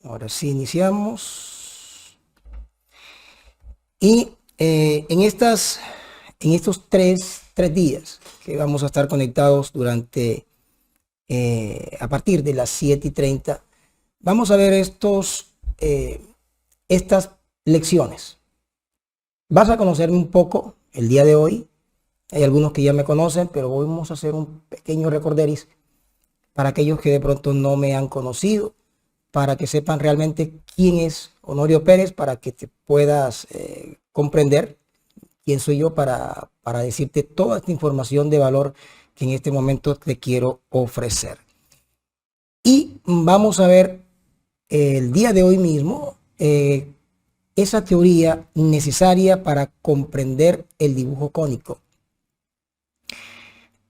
Ahora sí iniciamos. Y en estos tres días que vamos a estar conectados durante, a partir de las 7:30, vamos a ver estas lecciones. Vas a conocerme un poco el día de hoy. Hay algunos que ya me conocen, pero vamos a hacer un pequeño recorderis para aquellos que de pronto no me han conocido, para que sepan realmente quién es Honorio Pérez, para que te puedas comprender quién soy yo para decirte toda esta información de valor que en este momento te quiero ofrecer. Y vamos a ver el día de hoy mismo esa teoría necesaria para comprender el dibujo cónico.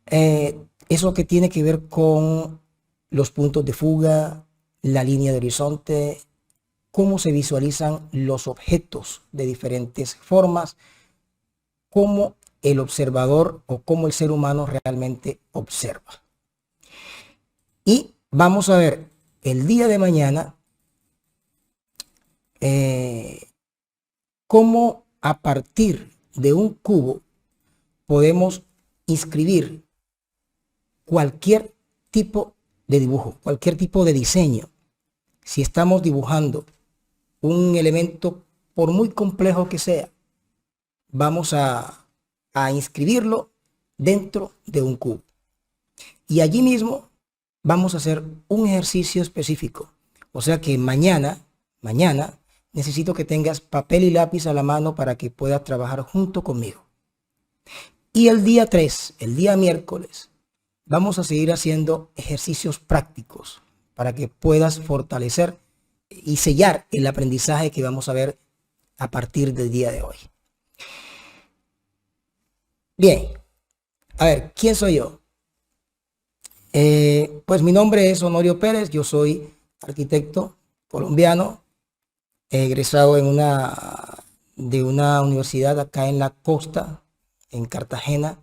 Eso que tiene que ver con los puntos de fuga, la línea de horizonte, cómo se visualizan los objetos de diferentes formas, cómo el observador o cómo el ser humano realmente observa. Y vamos a ver el día de mañana cómo a partir de un cubo podemos inscribir cualquier tipo de dibujo, cualquier tipo de diseño. Si estamos dibujando un elemento, por muy complejo que sea, vamos a inscribirlo dentro de un cubo. Y allí mismo vamos a hacer un ejercicio específico. O sea que mañana necesito que tengas papel y lápiz a la mano para que puedas trabajar junto conmigo. Y el día 3, el día miércoles, vamos a seguir haciendo ejercicios prácticos para que puedas fortalecer y sellar el aprendizaje que vamos a ver a partir del día de hoy. Bien, a ver, ¿quién soy yo? Pues mi nombre es Honorio Pérez, yo soy arquitecto colombiano, egresado de una universidad acá en la costa, en Cartagena,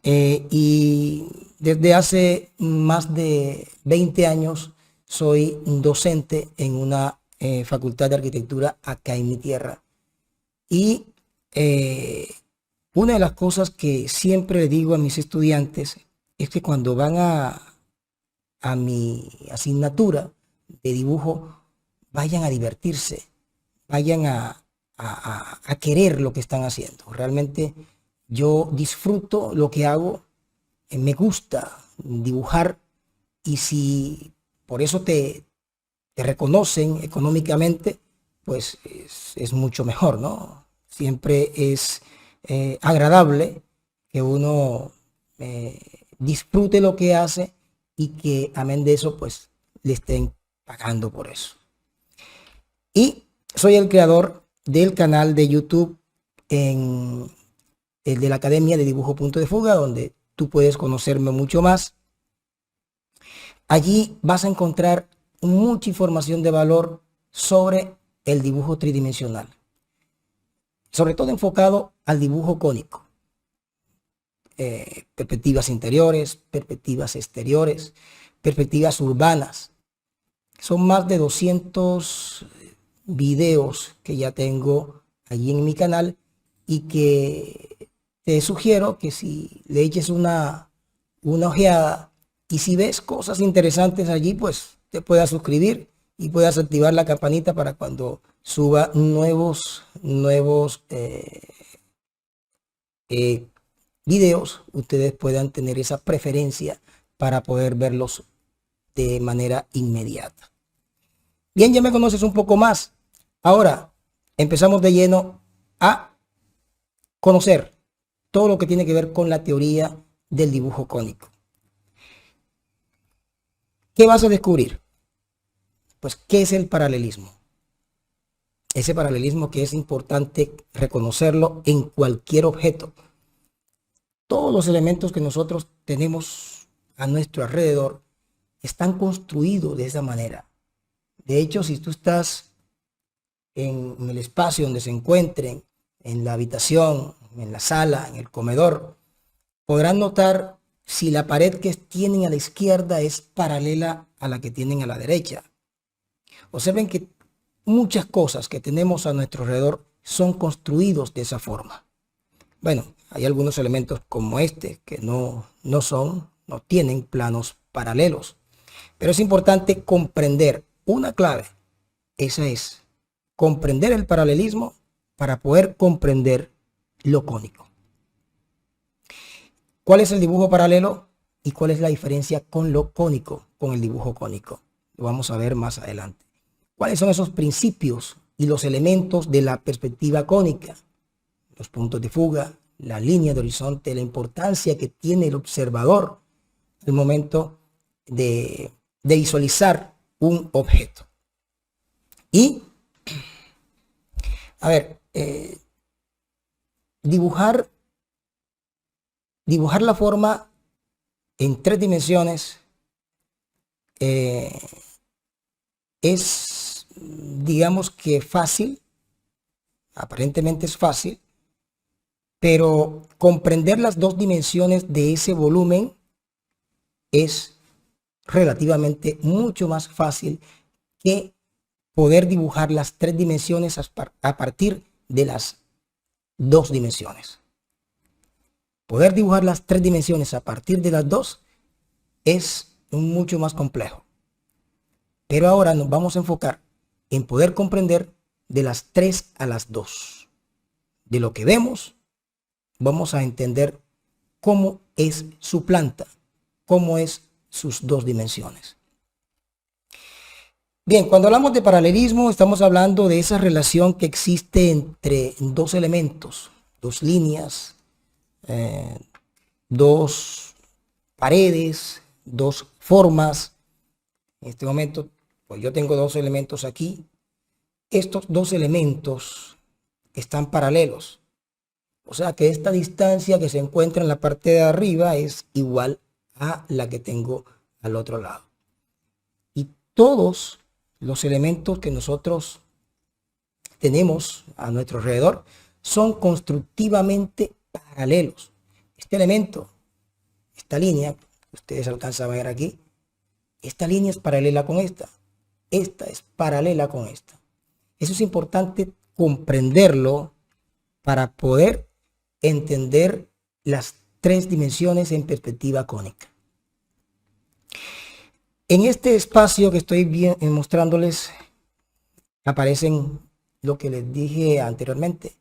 y desde hace más de 20 años soy docente en una facultad de arquitectura acá en mi tierra. Y una de las cosas que siempre le digo a mis estudiantes es que cuando van a mi asignatura de dibujo, vayan a divertirse, vayan a querer lo que están haciendo. Realmente yo disfruto lo que hago, me gusta dibujar, y si por eso te reconocen económicamente, pues es mucho mejor, ¿no? Siempre es agradable que uno disfrute lo que hace y que amén de eso, pues le estén pagando por eso. Y soy el creador del canal de YouTube el de la Academia de Dibujo Punto de Fuga, donde tú puedes conocerme mucho más. Allí vas a encontrar mucha información de valor sobre el dibujo tridimensional, sobre todo enfocado al dibujo cónico. Perspectivas interiores, perspectivas exteriores, perspectivas urbanas. Son más de 200 videos que ya tengo allí en mi canal y que te sugiero que si le eches una ojeada, y si ves cosas interesantes allí, pues te puedas suscribir y puedas activar la campanita para cuando suba nuevos videos, ustedes puedan tener esa preferencia para poder verlos de manera inmediata. Bien, ya me conoces un poco más. Ahora empezamos de lleno a conocer todo lo que tiene que ver con la teoría del dibujo cónico. ¿Qué vas a descubrir? Pues, ¿qué es el paralelismo? Ese paralelismo que es importante reconocerlo en cualquier objeto. Todos los elementos que nosotros tenemos a nuestro alrededor están construidos de esa manera. De hecho, si tú estás en el espacio donde se encuentren, en la habitación, en la sala, en el comedor, podrán notar si la pared que tienen a la izquierda es paralela a la que tienen a la derecha. Observen que muchas cosas que tenemos a nuestro alrededor son construidos de esa forma. Bueno, hay algunos elementos como este que no tienen planos paralelos. Pero es importante comprender una clave. Esa es comprender el paralelismo para poder comprender lo cónico. ¿Cuál es el dibujo paralelo y cuál es la diferencia con lo cónico, con el dibujo cónico? Lo vamos a ver más adelante. ¿Cuáles son esos principios y los elementos de la perspectiva cónica? Los puntos de fuga, la línea de horizonte, la importancia que tiene el observador al momento de visualizar un objeto. Y, a ver, dibujar la forma en 3 dimensiones es, digamos que fácil, aparentemente es fácil, pero comprender las 2 dimensiones de ese volumen es relativamente mucho más fácil que poder dibujar las 3 dimensiones a partir de las 2 dimensiones. Poder dibujar las 3 dimensiones a partir de las 2 es mucho más complejo. Pero ahora nos vamos a enfocar en poder comprender de las 3 a las 2. De lo que vemos, vamos a entender cómo es su planta, cómo es sus 2 dimensiones. Bien, cuando hablamos de paralelismo, estamos hablando de esa relación que existe entre 2 elementos, 2 líneas, 2 paredes, 2 formas. En este momento, pues yo tengo 2 elementos aquí. Estos 2 elementos están paralelos. O sea que esta distancia que se encuentra en la parte de arriba es igual a la que tengo al otro lado. Y todos los elementos que nosotros tenemos a nuestro alrededor son constructivamente paralelos. Este elemento, esta línea, ustedes alcanzan a ver aquí, esta línea es paralela con esta. Esta es paralela con esta. Eso es importante comprenderlo para poder entender las 3 dimensiones en perspectiva cónica. En este espacio que estoy mostrándoles aparecen lo que les dije anteriormente.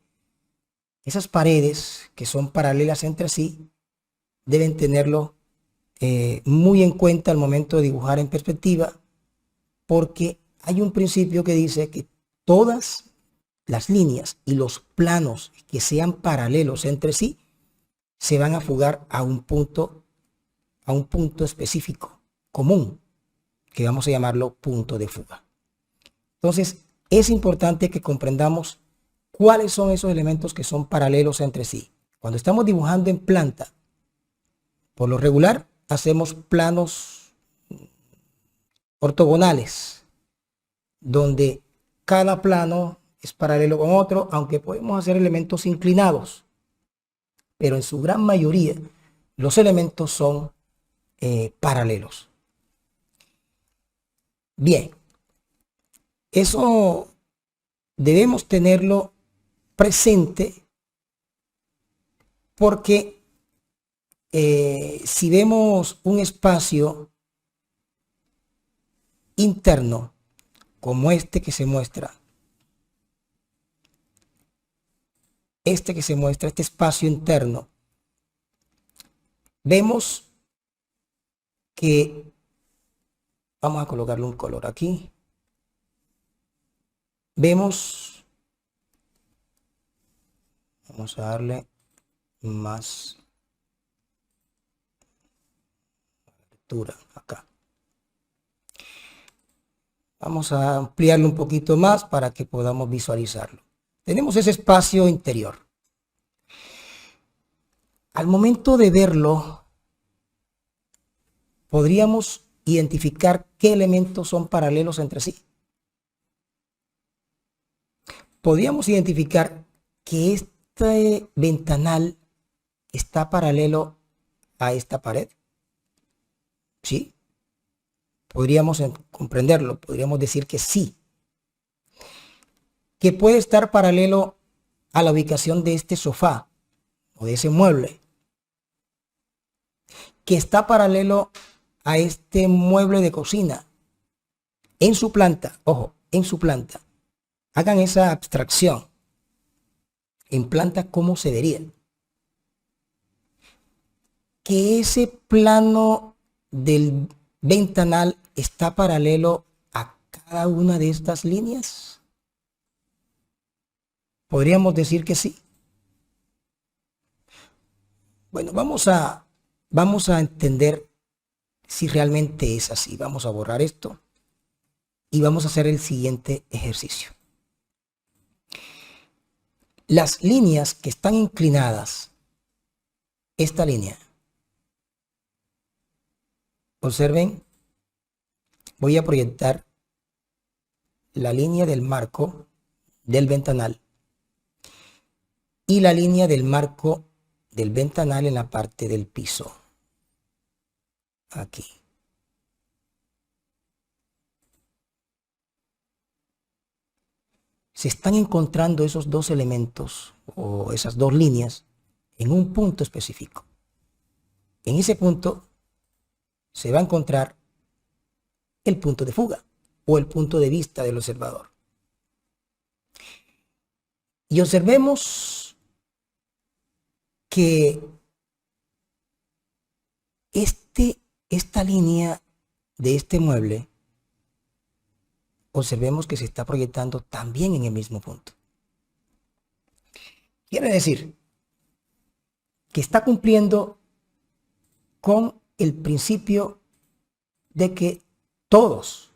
Esas paredes que son paralelas entre sí deben tenerlo muy en cuenta al momento de dibujar en perspectiva, porque hay un principio que dice que todas las líneas y los planos que sean paralelos entre sí se van a fugar a un punto específico, común, que vamos a llamarlo punto de fuga. Entonces, es importante que comprendamos cuáles son esos elementos que son paralelos entre sí. Cuando estamos dibujando en planta, por lo regular, hacemos planos ortogonales, donde cada plano es paralelo con otro, aunque podemos hacer elementos inclinados, pero en su gran mayoría los elementos son paralelos. Bien, eso debemos tenerlo presente porque si vemos un espacio interno como este que se muestra, este espacio interno, vemos que vamos a colocarle un color aquí. Vemos, vamos a darle más altura acá. Vamos a ampliarlo un poquito más para que podamos visualizarlo. Tenemos ese espacio interior. Al momento de verlo, podríamos identificar qué elementos son paralelos entre sí. Podríamos identificar que este ventanal está paralelo a esta pared. ¿Sí? podríamos comprenderlo, podríamos decir que sí, que puede estar paralelo a la ubicación de este sofá o de ese mueble, que está paralelo a este mueble de cocina en su planta, ojo, en su planta. Hagan esa abstracción. En planta, ¿cómo se vería? Que ese plano del ventanal está paralelo a cada una de estas líneas. Podríamos decir que sí. Bueno, vamos a entender si realmente es así. Vamos a borrar esto y vamos a hacer el siguiente ejercicio. Las líneas que están inclinadas, esta línea, observen, voy a proyectar la línea del marco del ventanal y la línea del marco del ventanal en la parte del piso. Aquí. Se están encontrando esos dos elementos o esas dos líneas en un punto específico. En ese punto se va a encontrar el punto de fuga o el punto de vista del observador. Y observemos que esta línea de este mueble, observemos que se está proyectando también en el mismo punto. Quiere decir que está cumpliendo con el principio de que todos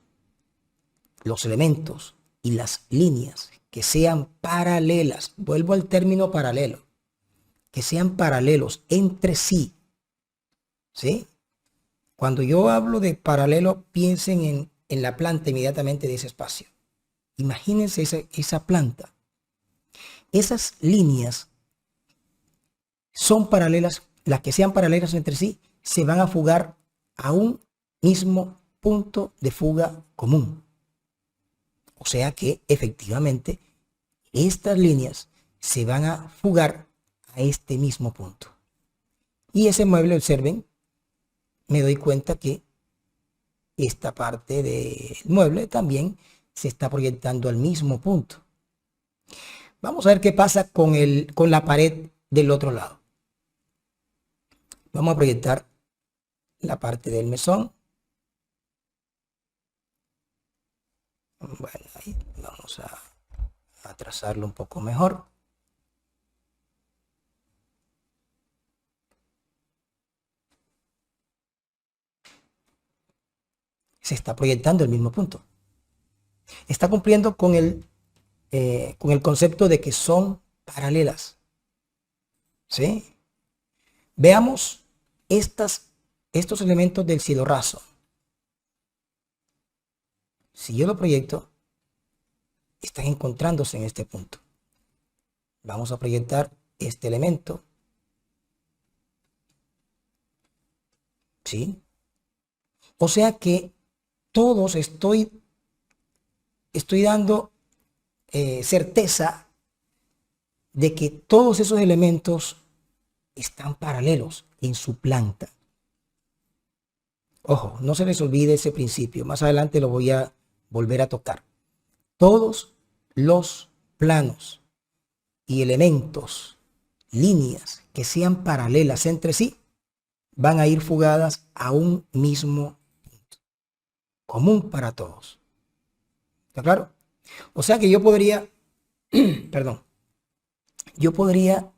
los elementos y las líneas que sean paralelas, vuelvo al término paralelo, que sean paralelos entre sí, ¿sí? Cuando yo hablo de paralelo, piensen en la planta inmediatamente de ese espacio. Imagínense esa planta. Esas líneas son paralelas, las que sean paralelas entre sí, se van a fugar a un mismo punto de fuga común. O sea que efectivamente estas líneas se van a fugar a este mismo punto. Y ese mueble, observen, me doy cuenta que esta parte del mueble también se está proyectando al mismo punto. Vamos a ver qué pasa con la pared del otro lado. Vamos a proyectar la parte del mesón. Bueno, ahí vamos a trazarlo un poco mejor. Se está proyectando el mismo punto. Está cumpliendo con el concepto de que son paralelas. ¿Sí? Veamos estos elementos del cielo raso. Si yo lo proyecto, están encontrándose en este punto. Vamos a proyectar este elemento. ¿Sí? O sea que todos estoy dando certeza de que todos esos elementos están paralelos en su planta. Ojo, no se les olvide ese principio. Más adelante lo voy a volver a tocar. Todos los planos y elementos, líneas que sean paralelas entre sí, van a ir fugadas a un mismo punto, común para todos. ¿Está claro? O sea que yo podría, perdón, yo podría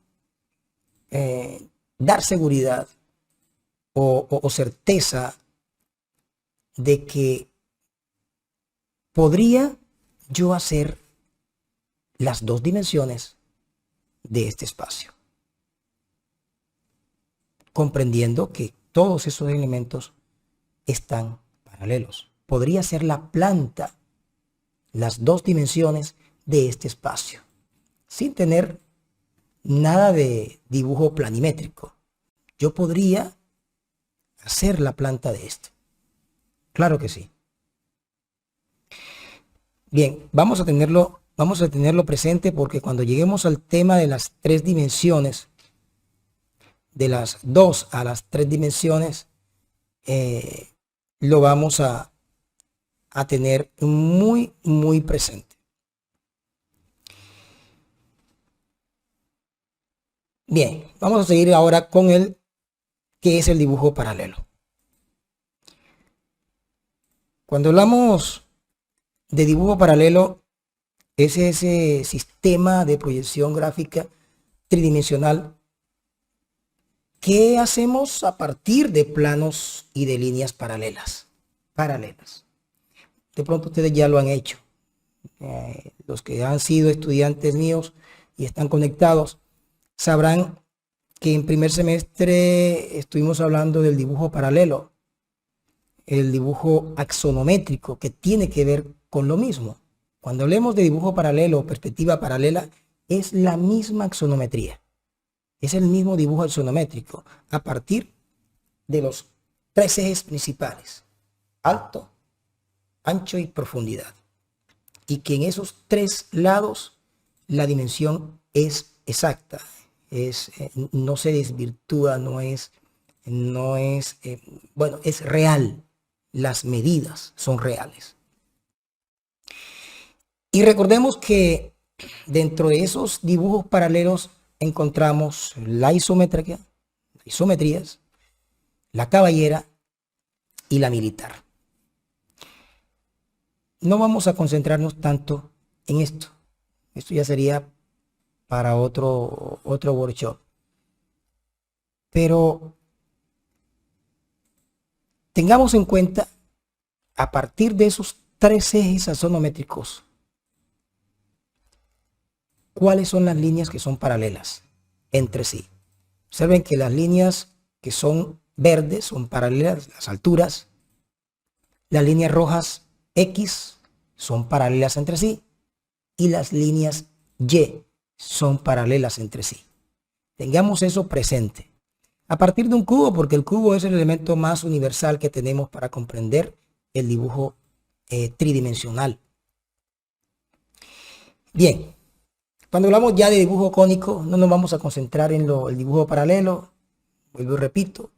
dar seguridad o certeza de que podría yo hacer las dos dimensiones de este espacio, comprendiendo que todos esos elementos están paralelos. Podría ser la planta, las dos dimensiones de este espacio, sin tener nada de dibujo planimétrico. Yo podría hacer la planta de esto. Claro que sí. Bien, vamos a tenerlo presente porque cuando lleguemos al tema de las tres dimensiones, de las dos a las tres dimensiones, eh, lo vamos a tener muy, muy presente. Bien, vamos a seguir ahora con el que es el dibujo paralelo. Cuando hablamos de dibujo paralelo, es ese sistema de proyección gráfica tridimensional que hacemos a partir de planos y de líneas paralelas. De pronto ustedes ya lo han hecho. Los que han sido estudiantes míos y están conectados sabrán que en primer semestre estuvimos hablando del dibujo paralelo, el dibujo axonométrico, que tiene que ver con lo mismo. Cuando hablemos de dibujo paralelo o perspectiva paralela, es la misma axonometría, es el mismo dibujo axonométrico a partir de los tres ejes principales: alto, ancho y profundidad. Y que en esos tres lados la dimensión es exacta, no se desvirtúa, bueno, es real. Las medidas son reales. Y recordemos que dentro de esos dibujos paralelos encontramos la isometrías, la caballera y la militar. No vamos a concentrarnos tanto en esto. Esto ya sería para otro workshop. Pero tengamos en cuenta, a partir de esos tres ejes axonométricos, cuáles son las líneas que son paralelas entre sí. Observen que las líneas que son verdes son paralelas a las alturas, las líneas rojas X son paralelas entre sí y las líneas Y son paralelas entre sí. Tengamos eso presente. A partir de un cubo, porque el cubo es el elemento más universal que tenemos para comprender el dibujo tridimensional. Bien, cuando hablamos ya de dibujo cónico, no nos vamos a concentrar en el dibujo paralelo, vuelvo y repito,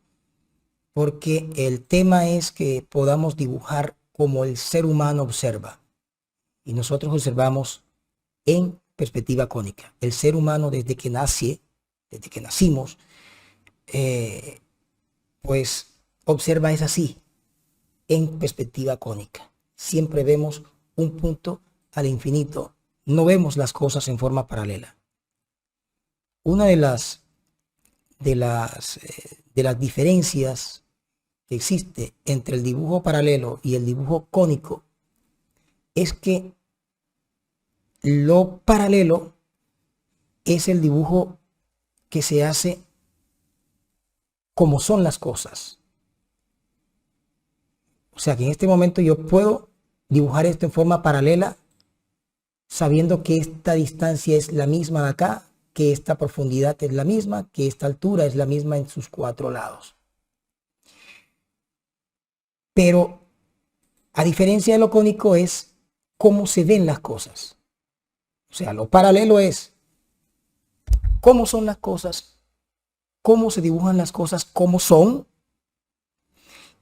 porque el tema es que podamos dibujar como el ser humano observa. Y nosotros observamos en perspectiva cónica. El ser humano desde que nacimos, pues observa es así, en perspectiva cónica. Siempre vemos un punto al infinito. No vemos las cosas en forma paralela. Una de las diferencias que existe entre el dibujo paralelo y el dibujo cónico es que lo paralelo es el dibujo que se hace como son las cosas. O sea que en este momento yo puedo dibujar esto en forma paralela sabiendo que esta distancia es la misma de acá, que esta profundidad es la misma, que esta altura es la misma en sus cuatro lados. Pero a diferencia de lo cónico es cómo se ven las cosas. O sea, lo paralelo es cómo son las cosas, cómo se dibujan las cosas, cómo son.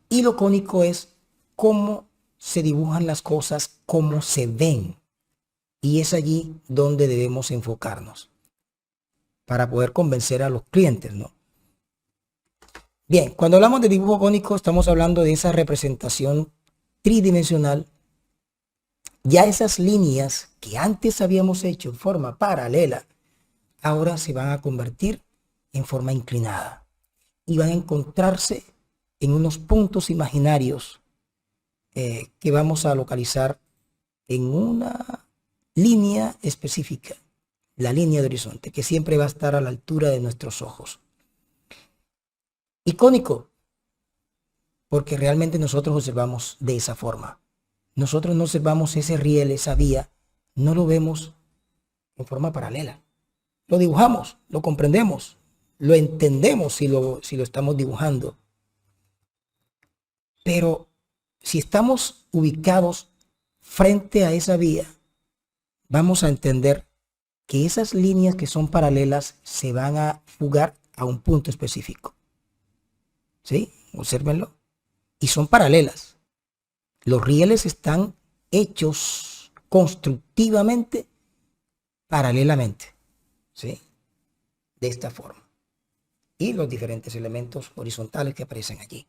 Y lo cónico es cómo se dibujan las cosas, cómo se ven. Y es allí donde debemos enfocarnos para poder convencer a los clientes, ¿no? Bien, cuando hablamos de dibujo cónico estamos hablando de esa representación tridimensional. Ya esas líneas que antes habíamos hecho en forma paralela, ahora se van a convertir en forma inclinada y van a encontrarse en unos puntos imaginarios que vamos a localizar en una línea específica, la línea de horizonte, que siempre va a estar a la altura de nuestros ojos. Y cónico, porque realmente nosotros observamos de esa forma. Nosotros no observamos ese riel, esa vía, no lo vemos en forma paralela. Lo dibujamos, lo comprendemos, lo entendemos si lo estamos dibujando. Pero si estamos ubicados frente a esa vía, vamos a entender que esas líneas que son paralelas se van a fugar a un punto específico. ¿Sí? Obsérvenlo. Y son paralelas. Los rieles están hechos constructivamente paralelamente. ¿Sí? De esta forma. Y los diferentes elementos horizontales que aparecen allí.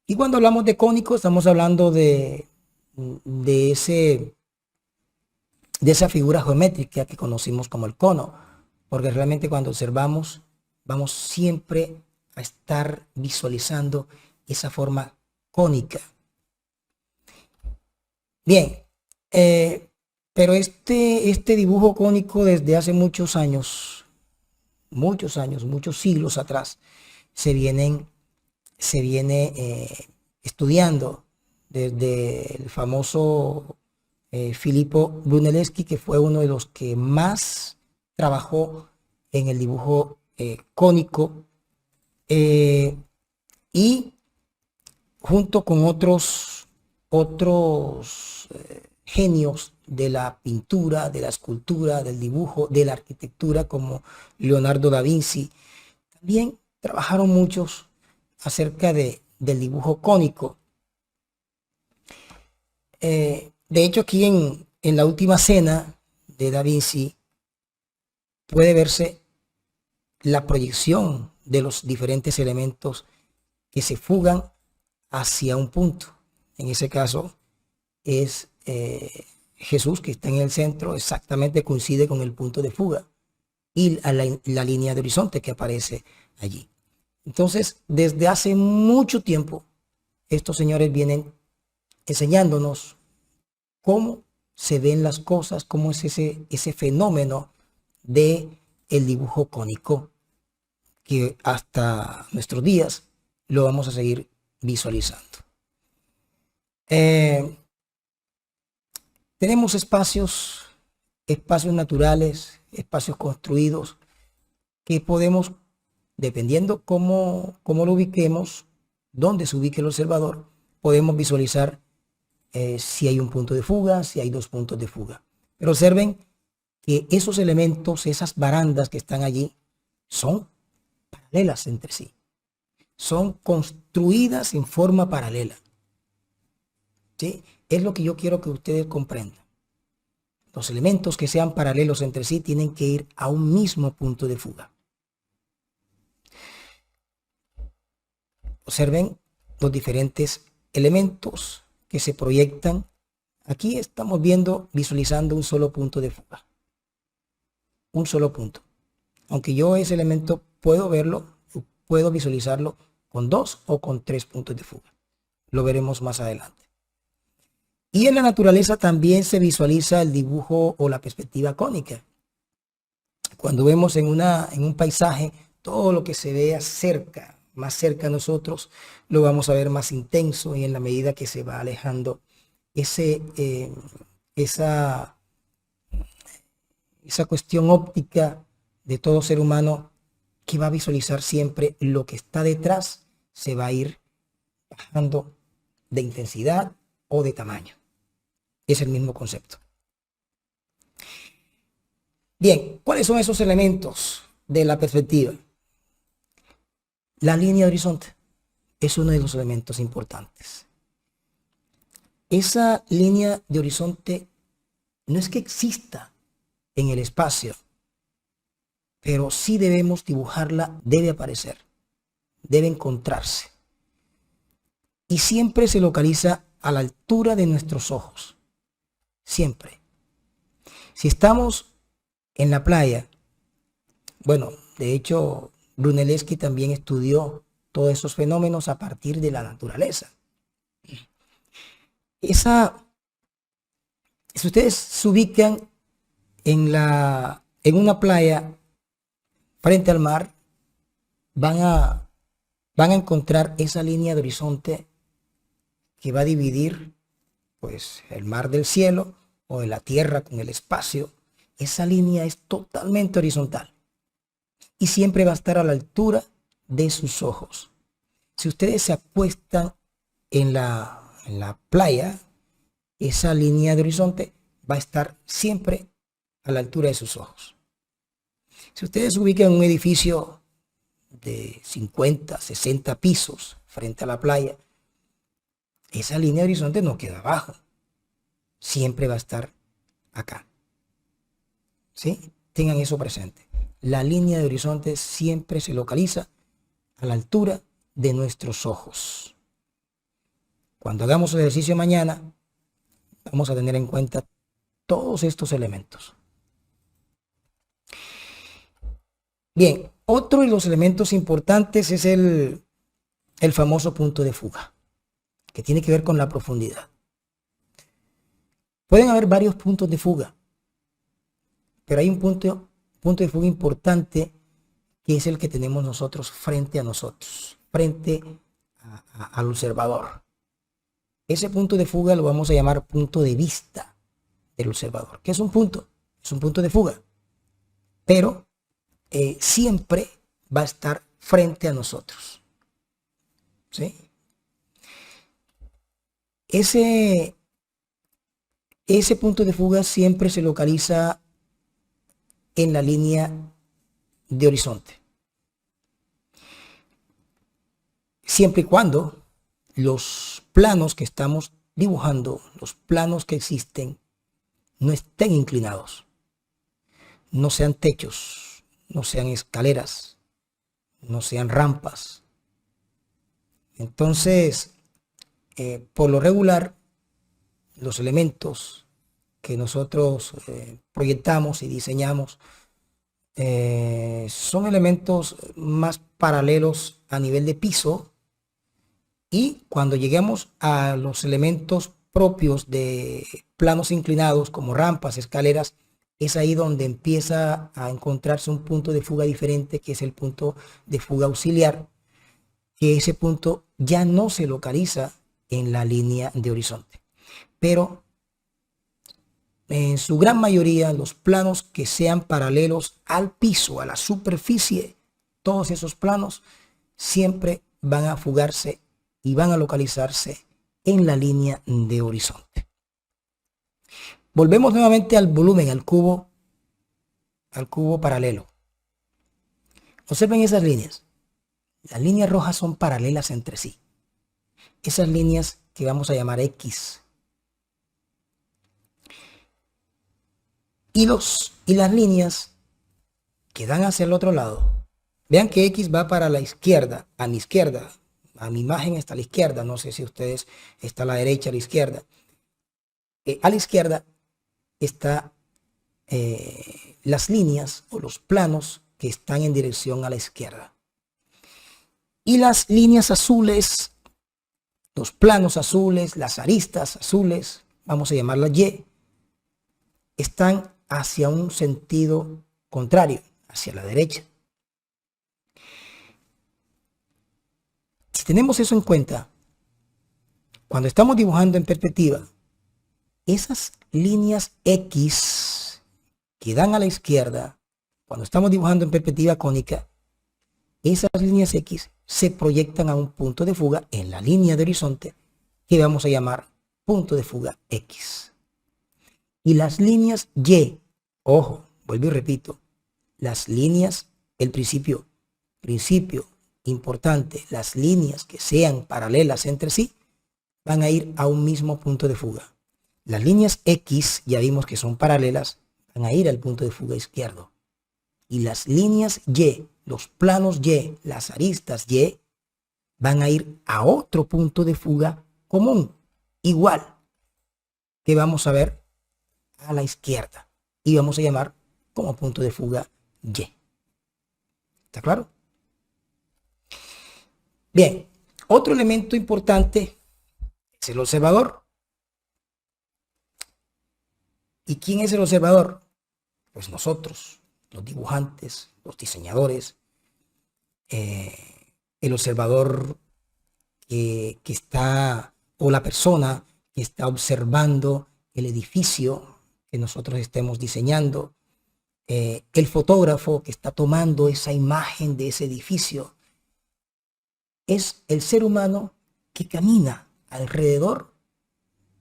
Y cuando hablamos de cónico, estamos hablando de esa figura geométrica que conocimos como el cono, porque realmente cuando observamos, vamos siempre a estar visualizando esa forma cónica. Bien, pero este dibujo cónico desde hace muchos años, muchos siglos atrás, se viene estudiando desde el famoso Filippo Brunelleschi, que fue uno de los que más trabajó en el dibujo cónico, y junto con otros genios de la pintura, de la escultura, del dibujo, de la arquitectura, como Leonardo da Vinci, también trabajaron muchos acerca del dibujo cónico. De hecho, aquí en la Última Cena de Da Vinci puede verse la proyección de los diferentes elementos que se fugan hacia un punto. En ese caso es Jesús, que está en el centro, exactamente coincide con el punto de fuga y la línea de horizonte que aparece allí. Entonces, desde hace mucho tiempo, estos señores vienen enseñándonos cómo se ven las cosas, cómo es ese fenómeno de el dibujo cónico, que hasta nuestros días lo vamos a seguir visualizando. Tenemos espacios naturales, espacios construidos, que podemos, dependiendo cómo lo ubiquemos, dónde se ubique el observador, podemos visualizar si hay un punto de fuga, si hay dos puntos de fuga. Pero observen que esos elementos, esas barandas que están allí, son paralelas entre sí. Son construidas en forma paralela. ¿Sí? Es lo que yo quiero que ustedes comprendan. Los elementos que sean paralelos entre sí tienen que ir a un mismo punto de fuga. Observen los diferentes elementos que se proyectan. Aquí estamos visualizando un solo punto de fuga. Un solo punto. Aunque yo ese elemento puedo verlo, puedo visualizarlo con 2 o con 3 puntos de fuga. Lo veremos más adelante. Y en la naturaleza también se visualiza el dibujo o la perspectiva cónica. Cuando vemos en un paisaje, todo lo que se vea cerca, más cerca a nosotros, lo vamos a ver más intenso, y en la medida que se va alejando esa cuestión óptica de todo ser humano, que va a visualizar siempre lo que está detrás, se va a ir bajando de intensidad o de tamaño. Es el mismo concepto. Bien, ¿cuáles son esos elementos de la perspectiva? La línea de horizonte es uno de los elementos importantes. Esa línea de horizonte no es que exista en el espacio, pero sí debemos dibujarla, debe aparecer, debe encontrarse. Y siempre se localiza a la altura de nuestros ojos. Siempre. Si estamos en la playa, bueno, de hecho, Brunelleschi también estudió todos esos fenómenos a partir de la naturaleza. Si ustedes se ubican en una playa frente al mar, van a encontrar esa línea de horizonte que va a dividir, pues, el mar del cielo o de la tierra con el espacio. Esa línea es totalmente horizontal y siempre va a estar a la altura de sus ojos. Si ustedes se acuestan en la playa, esa línea de horizonte va a estar siempre a la altura de sus ojos. Si ustedes se ubican en un edificio de 50, 60 pisos frente a la playa, esa línea de horizonte no queda abajo, siempre va a estar acá. ¿Sí? Tengan eso presente. La línea de horizonte siempre se localiza a la altura de nuestros ojos. Cuando hagamos el ejercicio mañana, vamos a tener en cuenta todos estos elementos. Bien, otro de los elementos importantes es el famoso punto de fuga, que tiene que ver con la profundidad. Pueden haber varios puntos de fuga, pero hay un punto de fuga importante que es el que tenemos nosotros, frente al observador. Ese punto de fuga lo vamos a llamar punto de vista del observador. ¿Qué es un punto? Es un punto de fuga, pero siempre va a estar frente a nosotros. ¿Sí? Ese punto de fuga siempre se localiza en la línea de horizonte. Siempre y cuando los planos que estamos dibujando, los planos que existen, no estén inclinados, no sean techos, no sean escaleras, no sean rampas. Entonces, por lo regular, los elementos que nosotros proyectamos y diseñamos son elementos más paralelos a nivel de piso, y cuando lleguemos a los elementos propios de planos inclinados como rampas, escaleras, es ahí donde empieza a encontrarse un punto de fuga diferente, que es el punto de fuga auxiliar, que ese punto ya no se localiza en la línea de horizonte. Pero en su gran mayoría, los planos que sean paralelos al piso, a la superficie, todos esos planos siempre van a fugarse y van a localizarse en la línea de horizonte. Volvemos nuevamente al volumen, al cubo paralelo. Observen esas líneas. Las líneas rojas son paralelas entre sí. Esas líneas que vamos a llamar X. Y las líneas que dan hacia el otro lado. Vean que X va para la izquierda, a mi izquierda. A mi imagen está a la izquierda. No sé si ustedes está a la derecha o a la izquierda. A la izquierda está las líneas o los planos que están en dirección a la izquierda. Y las líneas azules, los planos azules, las aristas azules, vamos a llamarlas Y, están hacia un sentido contrario, hacia la derecha. Si tenemos eso en cuenta, cuando estamos dibujando en perspectiva, esas líneas X que dan a la izquierda, cuando estamos dibujando en perspectiva cónica, esas líneas X se proyectan a un punto de fuga en la línea de horizonte que vamos a llamar punto de fuga X. Y las líneas Y, ojo, vuelvo y repito, las líneas, el principio importante, las líneas que sean paralelas entre sí, van a ir a un mismo punto de fuga. Las líneas X, ya vimos que son paralelas, van a ir al punto de fuga izquierdo. Y las líneas Y, los planos Y, las aristas Y, van a ir a otro punto de fuga común, igual, que vamos a ver a la izquierda. Y vamos a llamar como punto de fuga Y. ¿Está claro? Bien, otro elemento importante es el observador. ¿Y quién es el observador? Pues nosotros, los dibujantes, los diseñadores, el observador que está, o la persona que está observando el edificio que nosotros estemos diseñando, el fotógrafo que está tomando esa imagen de ese edificio, es el ser humano que camina alrededor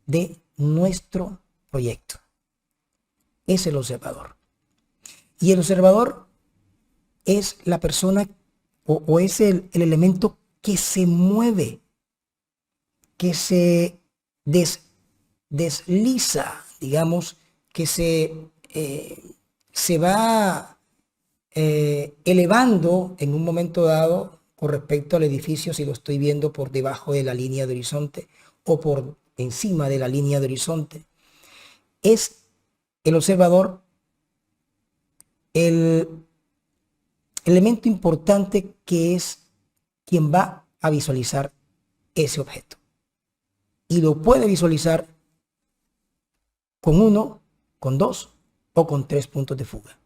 de nuestro proyecto. Es el observador. Y el observador es la persona o es el elemento que se mueve, que se desliza, digamos, que se va elevando en un momento dado con respecto al edificio, si lo estoy viendo por debajo de la línea de horizonte o por encima de la línea de horizonte. Es el observador el elemento importante, que es quien va a visualizar ese objeto. Y lo puede visualizar con 1, con 2 o con 3 puntos de fuga.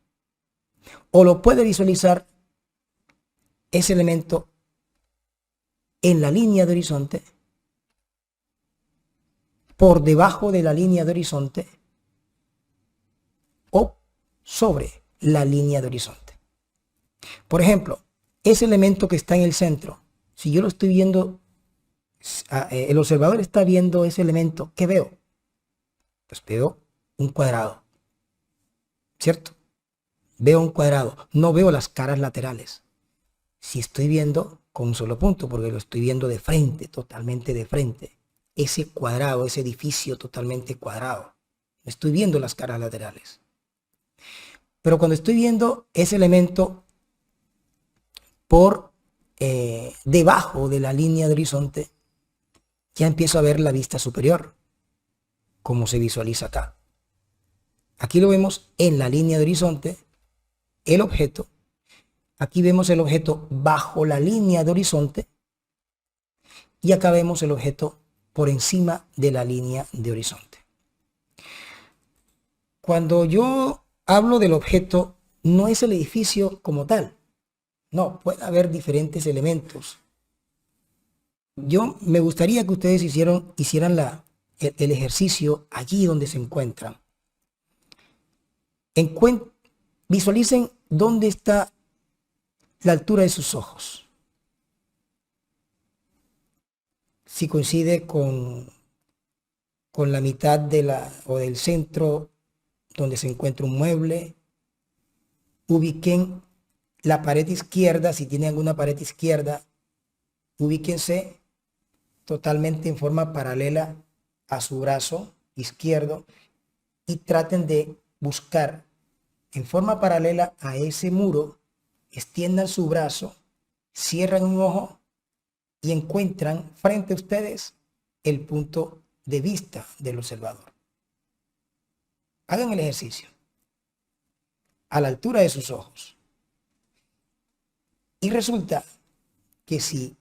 O lo puede visualizar ese elemento en la línea de horizonte, por debajo de la línea de horizonte o sobre la línea de horizonte. Por ejemplo, ese elemento que está en el centro, si yo lo estoy viendo, el observador está viendo ese elemento, ¿qué veo? Pues veo un cuadrado, ¿cierto? Veo un cuadrado, no veo las caras laterales. Si estoy viendo con un solo punto, porque lo estoy viendo de frente, totalmente de frente, ese cuadrado, ese edificio totalmente cuadrado, estoy viendo las caras laterales. Pero cuando estoy viendo ese elemento por debajo de la línea de horizonte, ya empiezo a ver la vista superior, como se visualiza acá. Aquí lo vemos en la línea de horizonte, el objeto. Aquí vemos el objeto bajo la línea de horizonte y acá vemos el objeto por encima de la línea de horizonte. Cuando yo hablo del objeto, no es el edificio como tal. No, puede haber diferentes elementos. Yo me gustaría que ustedes hicieran el ejercicio allí donde se encuentran. Visualicen dónde está la altura de sus ojos. Si coincide con la mitad o del centro donde se encuentra un mueble, ubiquen la pared izquierda. Si tienen alguna pared izquierda, ubíquense totalmente en forma paralela a su brazo izquierdo y traten de buscar en forma paralela a ese muro, extiendan su brazo, cierran un ojo y encuentran frente a ustedes el punto de vista del observador. Hagan el ejercicio a la altura de sus ojos. Y resulta que si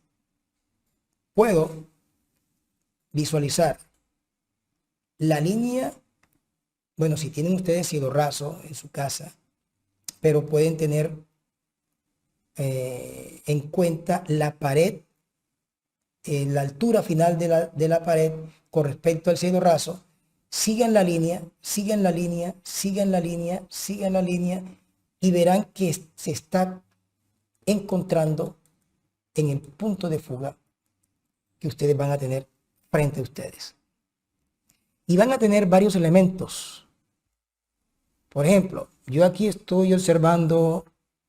puedo visualizar la línea, bueno, si tienen ustedes cielo raso en su casa, pero pueden tener en cuenta la pared, la altura final de la pared con respecto al cielo raso, sigan la línea, sigan la línea, sigan la línea, sigan la línea y verán que se está encontrando en el punto de fuga que ustedes van a tener frente a ustedes. Y van a tener varios elementos. Por ejemplo, yo aquí estoy observando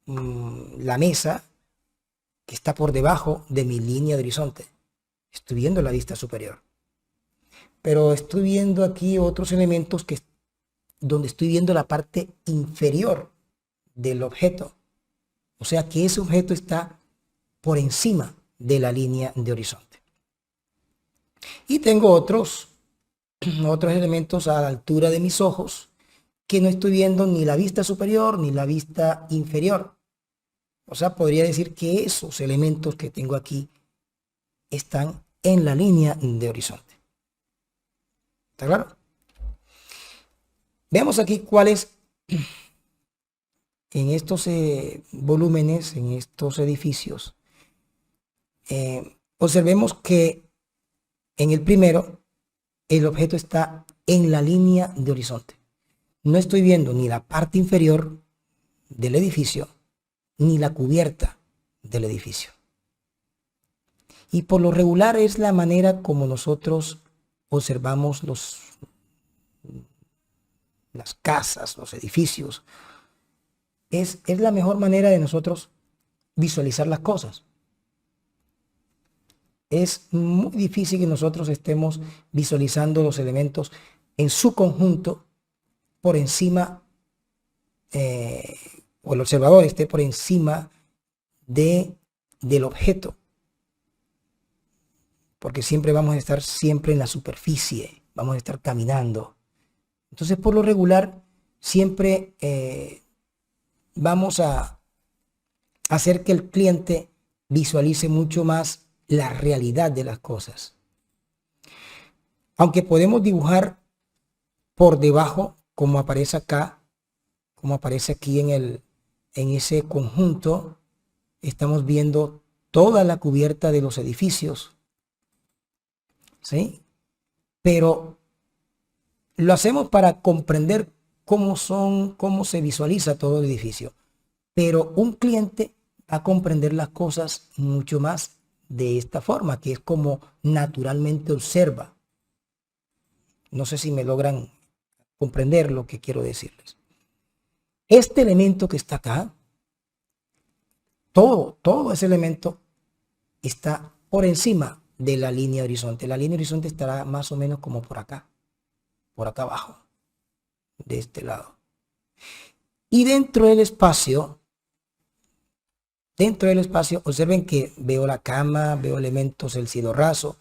la mesa que está por debajo de mi línea de horizonte. Estoy viendo la vista superior. Pero estoy viendo aquí otros elementos donde estoy viendo la parte inferior del objeto. O sea que ese objeto está por encima de la línea de horizonte. Y tengo otros elementos a la altura de mis ojos que no estoy viendo ni la vista superior ni la vista inferior. O sea, podría decir que esos elementos que tengo aquí están en la línea de horizonte. ¿Está claro? Veamos aquí cuáles en estos volúmenes, en estos edificios. Observemos que en el primero el objeto está en la línea de horizonte. No estoy viendo ni la parte inferior del edificio ni la cubierta del edificio. Y por lo regular es la manera como nosotros observamos las casas, los edificios. Es la mejor manera de nosotros visualizar las cosas. Es muy difícil que nosotros estemos visualizando los elementos en su conjunto por encima, o el observador esté por encima del objeto, porque siempre vamos a estar siempre en la superficie, vamos a estar caminando. Entonces, por lo regular, siempre vamos a hacer que el cliente visualice mucho más la realidad de las cosas. Aunque podemos dibujar por debajo, como aparece acá, como aparece aquí en ese conjunto, estamos viendo toda la cubierta de los edificios, ¿sí? Pero lo hacemos para comprender cómo se visualiza todo el edificio. Pero un cliente va a comprender las cosas mucho más de esta forma, que es como naturalmente observa. No sé si me logran comprender lo que quiero decirles. Este elemento que está acá, todo ese elemento está por encima de la línea de horizonte. La línea de horizonte estará más o menos como por acá abajo, de este lado. Y dentro del espacio, observen que veo la cama, veo elementos del cielo raso,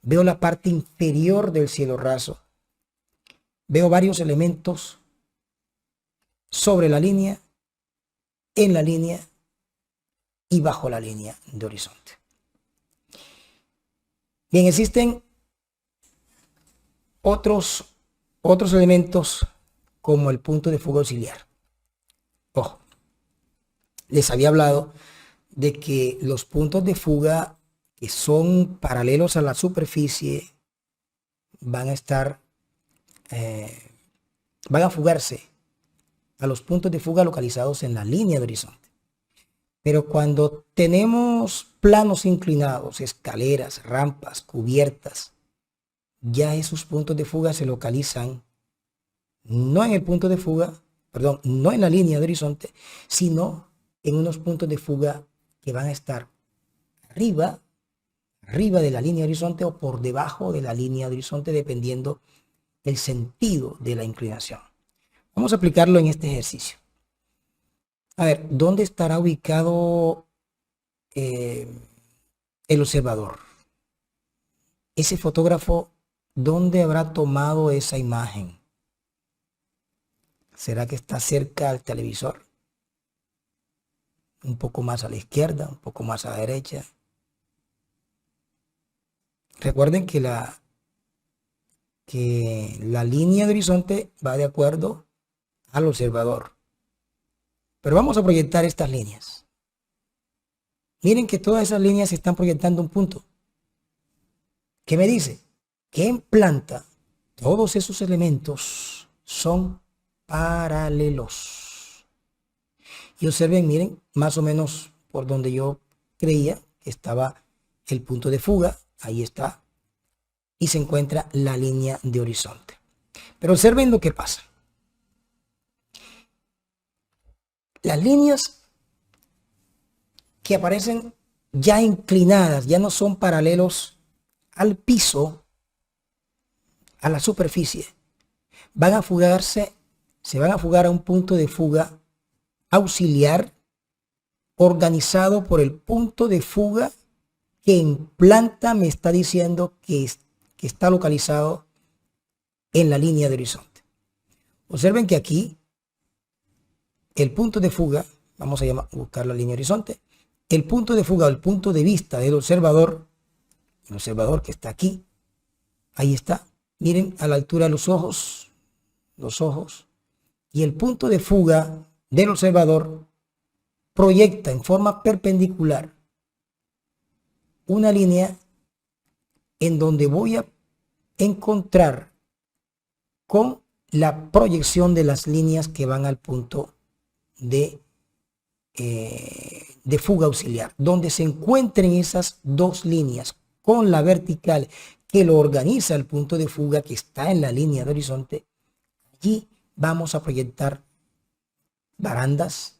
veo la parte inferior del cielo raso, veo varios elementos sobre la línea, en la línea y bajo la línea de horizonte. Bien, existen otros elementos como el punto de fuga auxiliar. Ojo, les había hablado de que los puntos de fuga que son paralelos a la superficie van a fugarse a los puntos de fuga localizados en la línea de horizonte. Pero cuando tenemos planos inclinados, escaleras, rampas, cubiertas, ya esos puntos de fuga se localizan no en el punto de fuga, perdón, no en la línea de horizonte, sino en unos puntos de fuga que van a estar arriba de la línea de horizonte o por debajo de la línea de horizonte, dependiendo del sentido de la inclinación. Vamos a aplicarlo en este ejercicio. A ver, ¿dónde estará ubicado el observador? Ese fotógrafo, ¿dónde habrá tomado esa imagen? ¿Será que está cerca al televisor? Un poco más a la izquierda, un poco más a la derecha. Recuerden que la línea de horizonte va de acuerdo al observador. Pero vamos a proyectar estas líneas. Miren que todas esas líneas están proyectando un punto. ¿Qué me dice? Que en planta todos esos elementos son paralelos. Y observen, miren, más o menos por donde yo creía que estaba el punto de fuga, ahí está, y se encuentra la línea de horizonte. Pero observen lo que pasa. Las líneas que aparecen ya inclinadas, ya no son paralelos al piso, a la superficie, se van a fugar a un punto de fuga auxiliar organizado por el punto de fuga que en planta me está diciendo que está localizado en la línea de horizonte. Observen que aquí el punto de fuga, vamos a buscar la línea de horizonte, el punto de fuga o el punto de vista del observador, el observador que está aquí, ahí está, miren a la altura de los ojos, y el punto de fuga del observador proyecta en forma perpendicular una línea en donde voy a encontrar con la proyección de las líneas que van al punto de de fuga auxiliar, donde se encuentren esas dos líneas con la vertical que lo organiza el punto de fuga que está en la línea de horizonte. Allí vamos a proyectar barandas,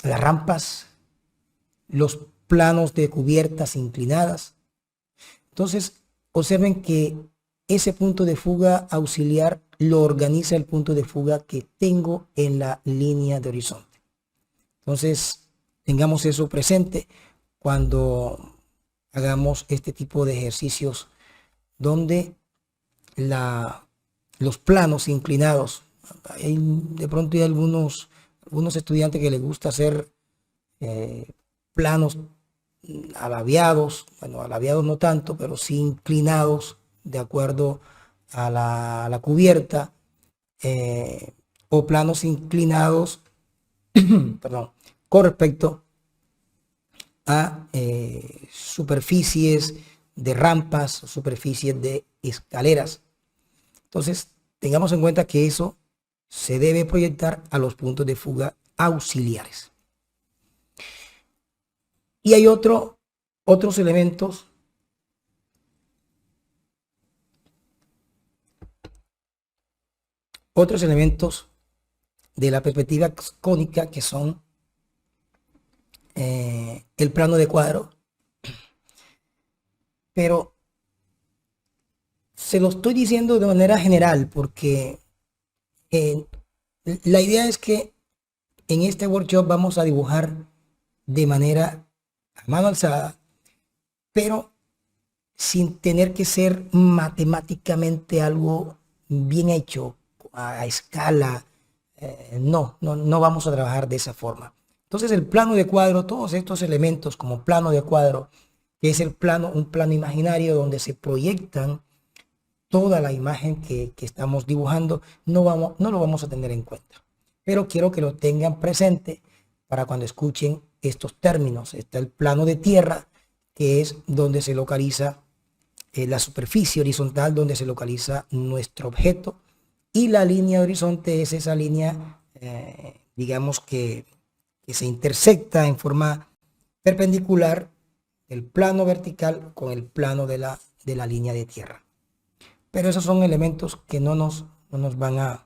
las rampas, los planos de cubiertas inclinadas. Entonces, observen que ese punto de fuga auxiliar lo organiza el punto de fuga que tengo en la línea de horizonte. Entonces, tengamos eso presente cuando hagamos este tipo de ejercicios donde los planos inclinados, de pronto hay algunos estudiantes que les gusta hacer planos alaviados, bueno, alaviados no tanto, pero sí inclinados de acuerdo a la cubierta, o planos inclinados, perdón, con respecto a superficies de rampas, superficies de escaleras. Entonces, tengamos en cuenta que eso se debe proyectar a los puntos de fuga auxiliares. Y hay otros elementos de la perspectiva cónica que son el plano de cuadro, pero se lo estoy diciendo de manera general porque la idea es que en este workshop vamos a dibujar de manera a mano alzada, pero sin tener que ser matemáticamente algo bien hecho a escala. No vamos a trabajar de esa forma. Entonces el plano de cuadro, todos estos elementos como plano de cuadro, que es un plano imaginario donde se proyectan toda la imagen que estamos dibujando, no lo vamos a tener en cuenta. Pero quiero que lo tengan presente para cuando escuchen estos términos. Está el plano de tierra, que es donde se localiza la superficie horizontal, donde se localiza nuestro objeto, y la línea de horizonte es esa línea, digamos que se intersecta en forma perpendicular el plano vertical con el plano de la línea de tierra. Pero esos son elementos que no los vamos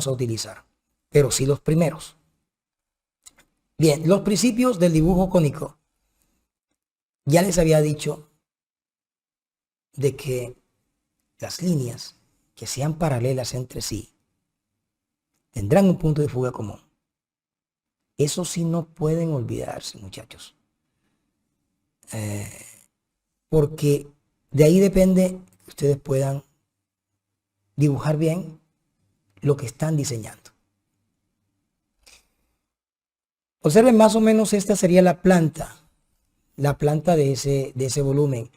a utilizar, pero sí los primeros. Bien, los principios del dibujo cónico. Ya les había dicho de que las líneas que sean paralelas entre sí tendrán un punto de fuga común. Eso sí no pueden olvidarse, muchachos. Porque de ahí depende que ustedes puedan dibujar bien lo que están diseñando. Observen más o menos, esta sería la planta de ese volumen.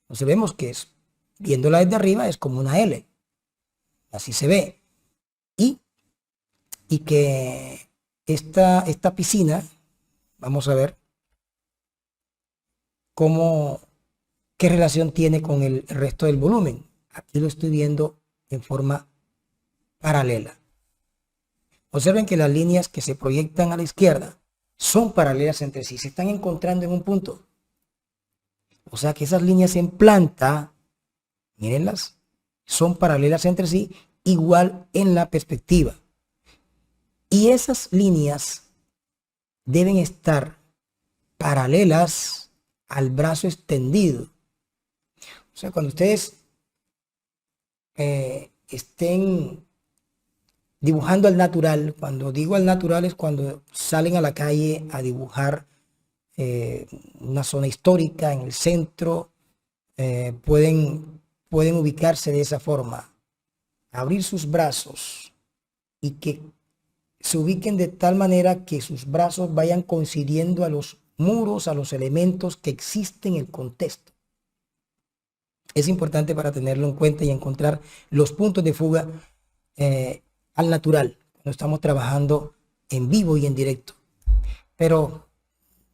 Observemos que viéndola desde arriba es como una L. Así se ve. Y que esta piscina, vamos a ver qué relación tiene con el resto del volumen. Aquí lo estoy viendo en forma paralela. Observen que las líneas que se proyectan a la izquierda son paralelas entre sí, se están encontrando en un punto. O sea que esas líneas en planta, mírenlas, son paralelas entre sí, igual en la perspectiva. Y esas líneas deben estar paralelas al brazo extendido. O sea, cuando ustedes estén dibujando al natural, cuando digo al natural es cuando salen a la calle a dibujar una zona histórica en el centro, pueden ubicarse de esa forma, abrir sus brazos y que se ubiquen de tal manera que sus brazos vayan coincidiendo a los muros, a los elementos que existen en el contexto. Es importante para tenerlo en cuenta y encontrar los puntos de fuga al natural, cuando estamos trabajando en vivo y en directo. Pero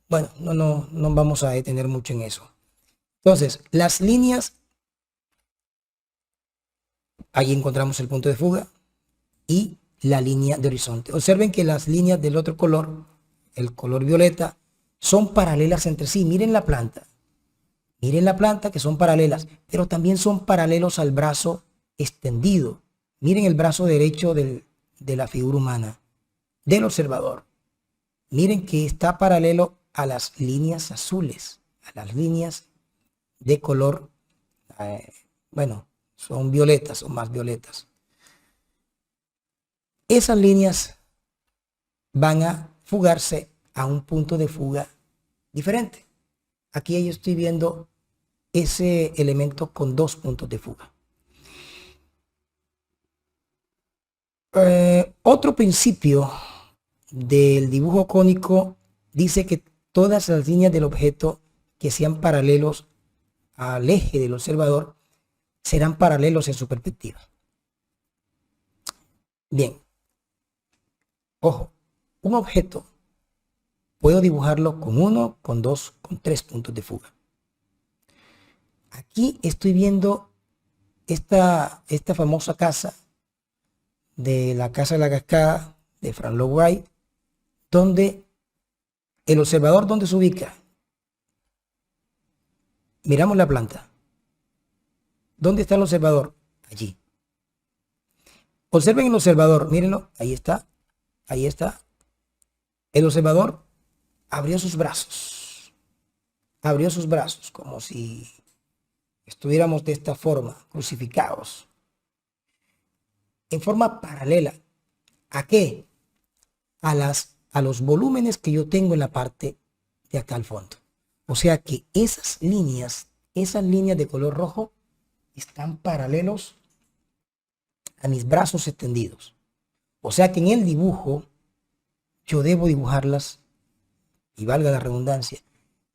bueno, no vamos a detener mucho en eso. Entonces, las líneas, ahí encontramos el punto de fuga y la línea de horizonte. Observen que las líneas del otro color, el color violeta, son paralelas entre sí. Miren la planta. Miren la planta que son paralelas, pero también son paralelos al brazo extendido. Miren el brazo derecho de la figura humana, del observador. Miren que está paralelo a las líneas azules, a las líneas de color, bueno, son violetas, son más violetas. Esas líneas van a fugarse a un punto de fuga diferente. Aquí yo estoy viendo ese elemento con dos puntos de fuga. Otro principio del dibujo cónico dice que todas las líneas del objeto que sean paralelos al eje del observador serán paralelos en su perspectiva. Bien, ojo, un objeto puedo dibujarlo con 1, con 2, con 3 puntos de fuga. Aquí estoy viendo esta famosa casa de la Casa de la Cascada de Frank Lloyd Wright, donde el observador, ¿dónde se ubica? Miramos la planta. ¿Dónde está el observador? Allí. Observen el observador, mírenlo, ahí está, ahí está. El observador abrió sus brazos como si estuviéramos de esta forma, crucificados, en forma paralela. ¿A qué? A los volúmenes que yo tengo en la parte de acá al fondo. O sea que esas líneas de color rojo están paralelos a mis brazos extendidos. O sea que en el dibujo yo debo dibujarlas, y valga la redundancia,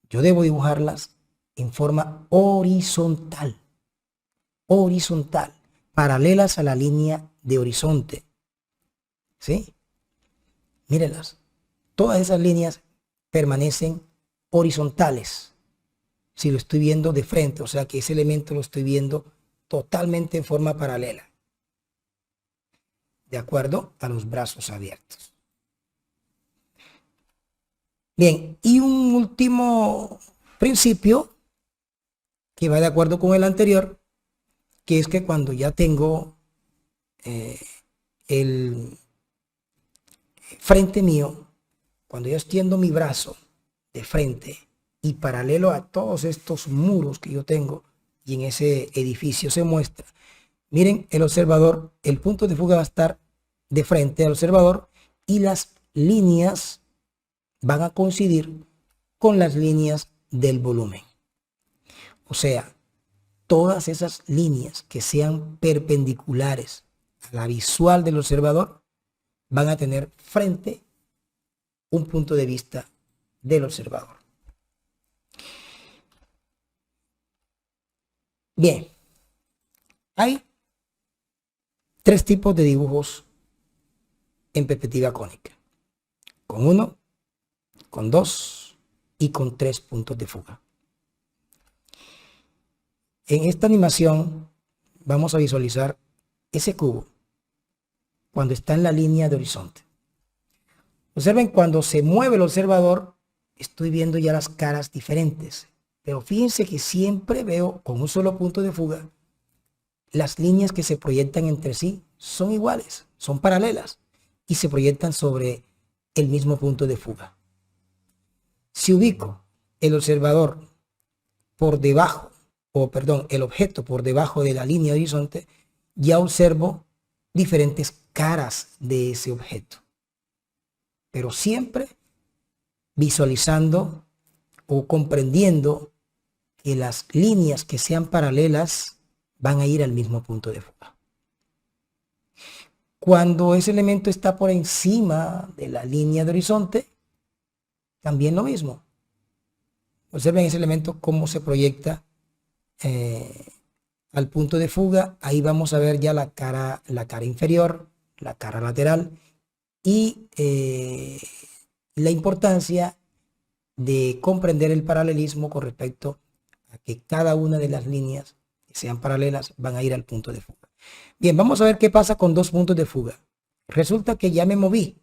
yo debo dibujarlas en forma horizontal, paralelas a la línea de horizonte. ¿Sí? Mírenlas. Todas esas líneas permanecen horizontales si lo estoy viendo de frente, o sea que ese elemento lo estoy viendo totalmente en forma paralela, de acuerdo a los brazos abiertos. Bien, y un último principio que va de acuerdo con el anterior, que es que cuando ya tengo el frente mío, cuando yo extiendo mi brazo de frente y paralelo a todos estos muros que yo tengo, y en ese edificio se muestra, miren el observador, el punto de fuga va a estar de frente al observador y las líneas van a coincidir con las líneas del volumen. O sea, todas esas líneas que sean perpendiculares a la visual del observador van a tener frente un punto de vista del observador. Bien, hay tres tipos de dibujos en perspectiva cónica: con 1, con 2 y con 3 puntos de fuga. En esta animación vamos a visualizar ese cubo cuando está en la línea de horizonte. Observen, cuando se mueve el observador, estoy viendo ya las caras diferentes, pero fíjense que siempre veo con un solo punto de fuga las líneas que se proyectan entre sí son iguales, son paralelas y se proyectan sobre el mismo punto de fuga. Si ubico el observador por debajo, el objeto por debajo de la línea de horizonte, ya observo diferentes caras de ese objeto, pero siempre visualizando o comprendiendo que las líneas que sean paralelas van a ir al mismo punto de fuga. Cuando ese elemento está por encima de la línea de horizonte, también lo mismo. Observen ese elemento cómo se proyecta al punto de fuga. Ahí vamos a ver ya la cara inferior, la cara lateral y la importancia de comprender el paralelismo con respecto a que cada una de las líneas que sean paralelas van a ir al punto de fuga. Bien, vamos a ver qué pasa con dos puntos de fuga. Resulta que ya me moví.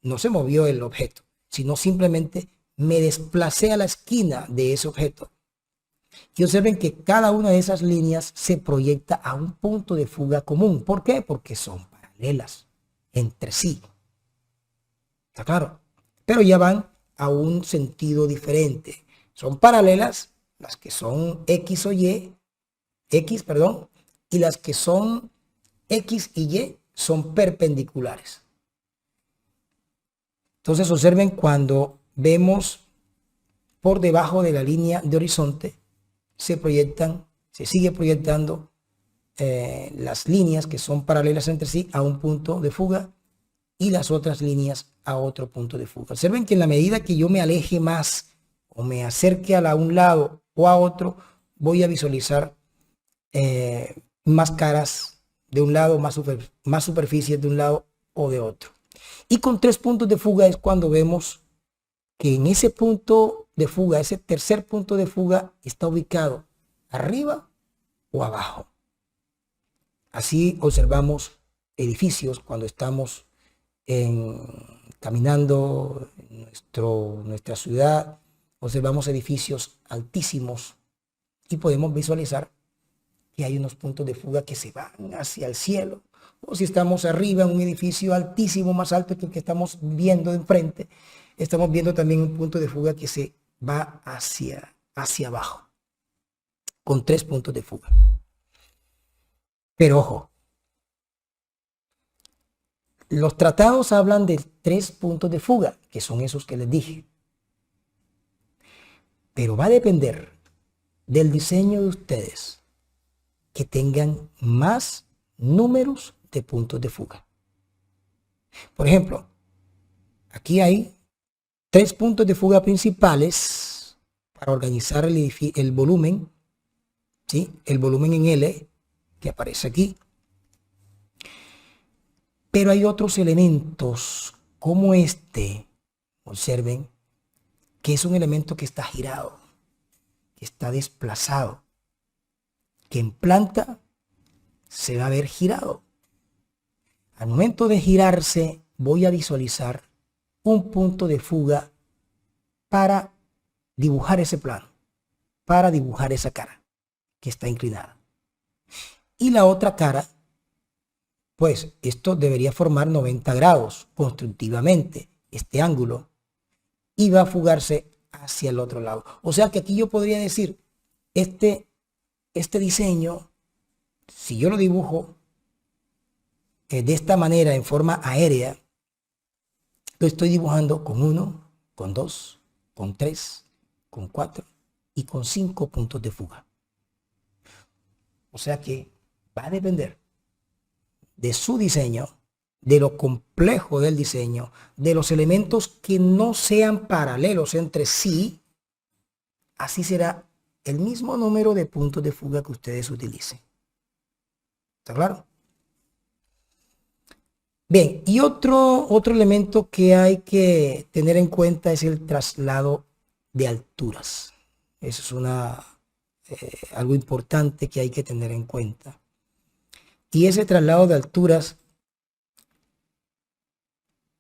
No se movió el objeto, sino simplemente me desplacé a la esquina de ese objeto. Y observen que cada una de esas líneas se proyecta a un punto de fuga común. ¿Por qué? Porque son paralelas entre sí. ¿Está claro? Pero ya van a un sentido diferente. Son paralelas las que son X o Y, X, perdón, y las que son X y Y son perpendiculares. Entonces observen cuando vemos por debajo de la línea de horizonte, se sigue proyectando las líneas que son paralelas entre sí a un punto de fuga y las otras líneas a otro punto de fuga. Observen que en la medida que yo me aleje más o me acerque a un lado o a otro, voy a visualizar más caras de un lado, más superficies de un lado o de otro. Y con 3 puntos de fuga es cuando vemos que en ese punto de fuga, ese tercer punto de fuga, está ubicado arriba o abajo. Así observamos edificios cuando estamos caminando en nuestra ciudad, observamos edificios altísimos y podemos visualizar que hay unos puntos de fuga que se van hacia el cielo. O si estamos arriba en un edificio altísimo, más alto que el que estamos viendo de enfrente, estamos viendo también un punto de fuga que se va hacia abajo, con 3 puntos de fuga. Pero ojo, los tratados hablan de 3 puntos de fuga, que son esos que les dije. Pero va a depender del diseño de ustedes que tengan más números de puntos de fuga. Por ejemplo, aquí hay 3 puntos de fuga principales para organizar el volumen, ¿sí? El volumen en L que aparece aquí. Pero hay otros elementos como este, observen, que es un elemento que está girado, que está desplazado, que en planta se va a ver girado. Al momento de girarse, voy a visualizar un punto de fuga para dibujar ese plano, para dibujar esa cara que está inclinada. Y la otra cara, pues esto debería formar 90 grados constructivamente, este ángulo, y va a fugarse hacia el otro lado. O sea que aquí yo podría decir, este diseño, si yo lo dibujo de esta manera en forma aérea, lo estoy dibujando con 1, con 2, con 3, con 4 y con 5 puntos de fuga. O sea que va a depender de su diseño, de lo complejo del diseño, de los elementos que no sean paralelos entre sí. Así será el mismo número de puntos de fuga que ustedes utilicen. ¿Está claro? Bien, y otro elemento que hay que tener en cuenta es el traslado de alturas. Eso es algo importante que hay que tener en cuenta. Y ese traslado de alturas,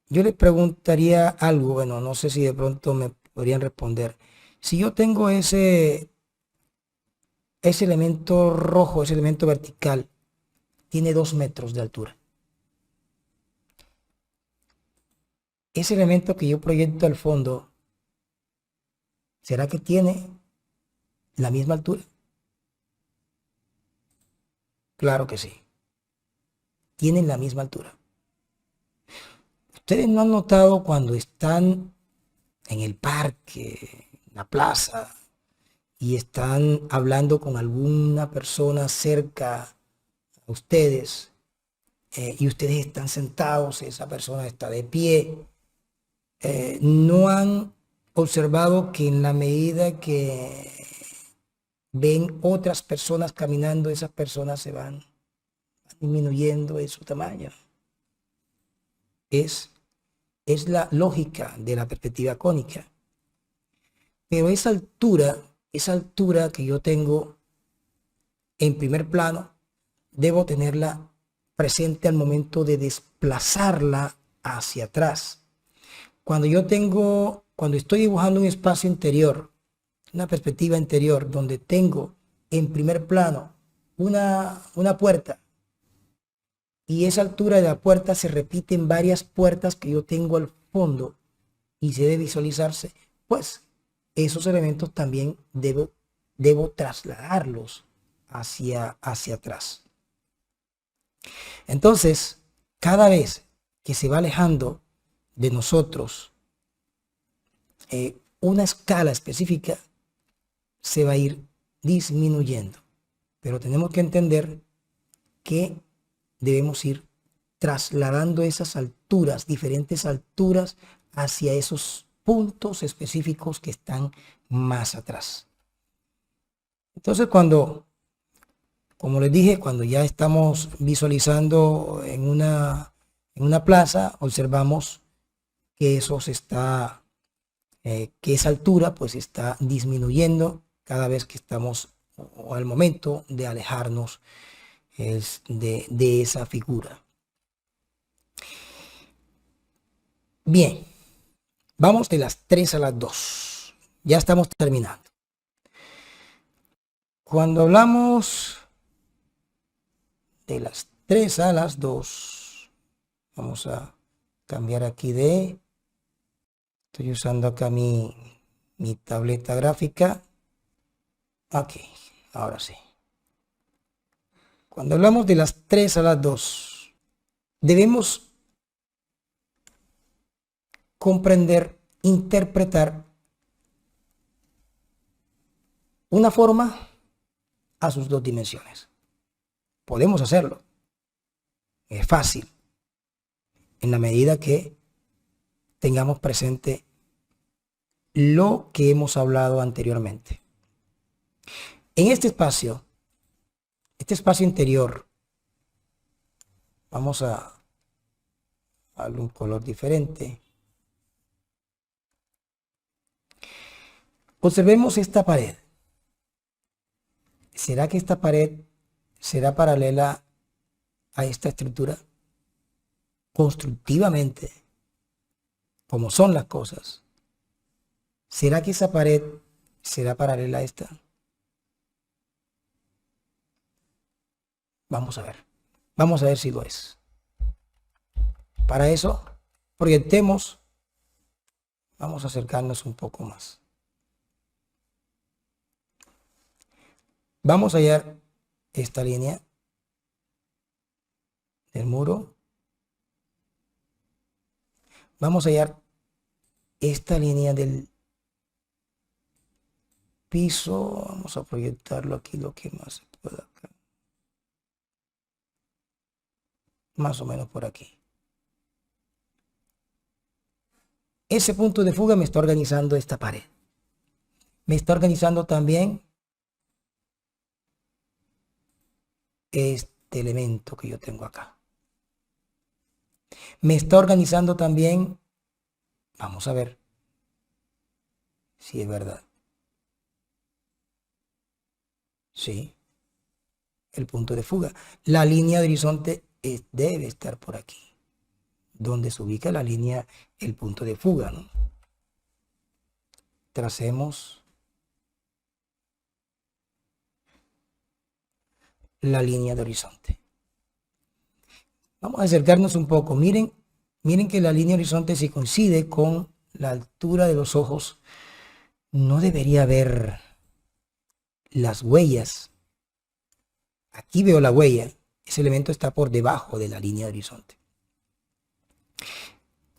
yo les preguntaría algo, bueno, no sé si de pronto me podrían responder. Si yo tengo ese elemento rojo, ese elemento vertical, tiene 2 metros de altura. Ese elemento que yo proyecto al fondo, ¿será que tiene la misma altura? Claro que sí. Tienen la misma altura. ¿Ustedes no han notado cuando están en el parque, en la plaza, y están hablando con alguna persona cerca a ustedes, y ustedes están sentados, esa persona está de pie? ¿No han observado que en la medida que ven otras personas caminando, esas personas se van disminuyendo en su tamaño? Es la lógica de la perspectiva cónica. Pero esa altura que yo tengo en primer plano, debo tenerla presente al momento de desplazarla hacia atrás. Cuando estoy dibujando un espacio interior, una perspectiva interior, donde tengo en primer plano una puerta, y esa altura de la puerta se repite en varias puertas que yo tengo al fondo y se debe visualizarse, pues esos elementos también debo trasladarlos hacia atrás. Entonces, cada vez que se va alejando de nosotros una escala específica, se va a ir disminuyendo. Pero tenemos que entender que debemos ir trasladando esas alturas, diferentes alturas, hacia esos puntos específicos que están más atrás. Entonces, como les dije, cuando ya estamos visualizando en una plaza, observamos que que esa altura pues está disminuyendo cada vez que estamos, o al momento de alejarnos de esa figura. Bien, vamos de las 3 a las 2. Ya estamos terminando. Cuando hablamos de las 3 a las 2, vamos a cambiar aquí estoy usando acá mi tableta gráfica. Ok, ahora sí. Cuando hablamos de las 3 a las 2, debemos comprender, interpretar una forma a sus dos dimensiones. Podemos hacerlo. Es fácil, en la medida que tengamos presente lo que hemos hablado anteriormente. En este espacio interior, vamos a darle un color diferente. Observemos esta pared. ¿Será que esta pared será paralela a esta estructura? Constructivamente, como son las cosas, ¿será que esa pared será paralela a esta? Vamos a ver si lo es. Para eso, proyectemos, vamos a acercarnos un poco más. Vamos a hallar esta línea del muro. Vamos a hallar esta línea del piso. Vamos a proyectarlo aquí lo que más se pueda acá. Más o menos por aquí. Ese punto de fuga me está organizando esta pared. Me está organizando también este elemento que yo tengo acá. Me está organizando también, vamos a ver si es verdad. Sí, el punto de fuga. La línea de horizonte debe estar por aquí, donde se ubica la línea, el punto de fuga, ¿no? Tracemos la línea de horizonte. Vamos a acercarnos un poco. Miren que la línea de horizonte, si coincide con la altura de los ojos, no debería haber las huellas. Aquí veo la huella. Ese elemento está por debajo de la línea de horizonte.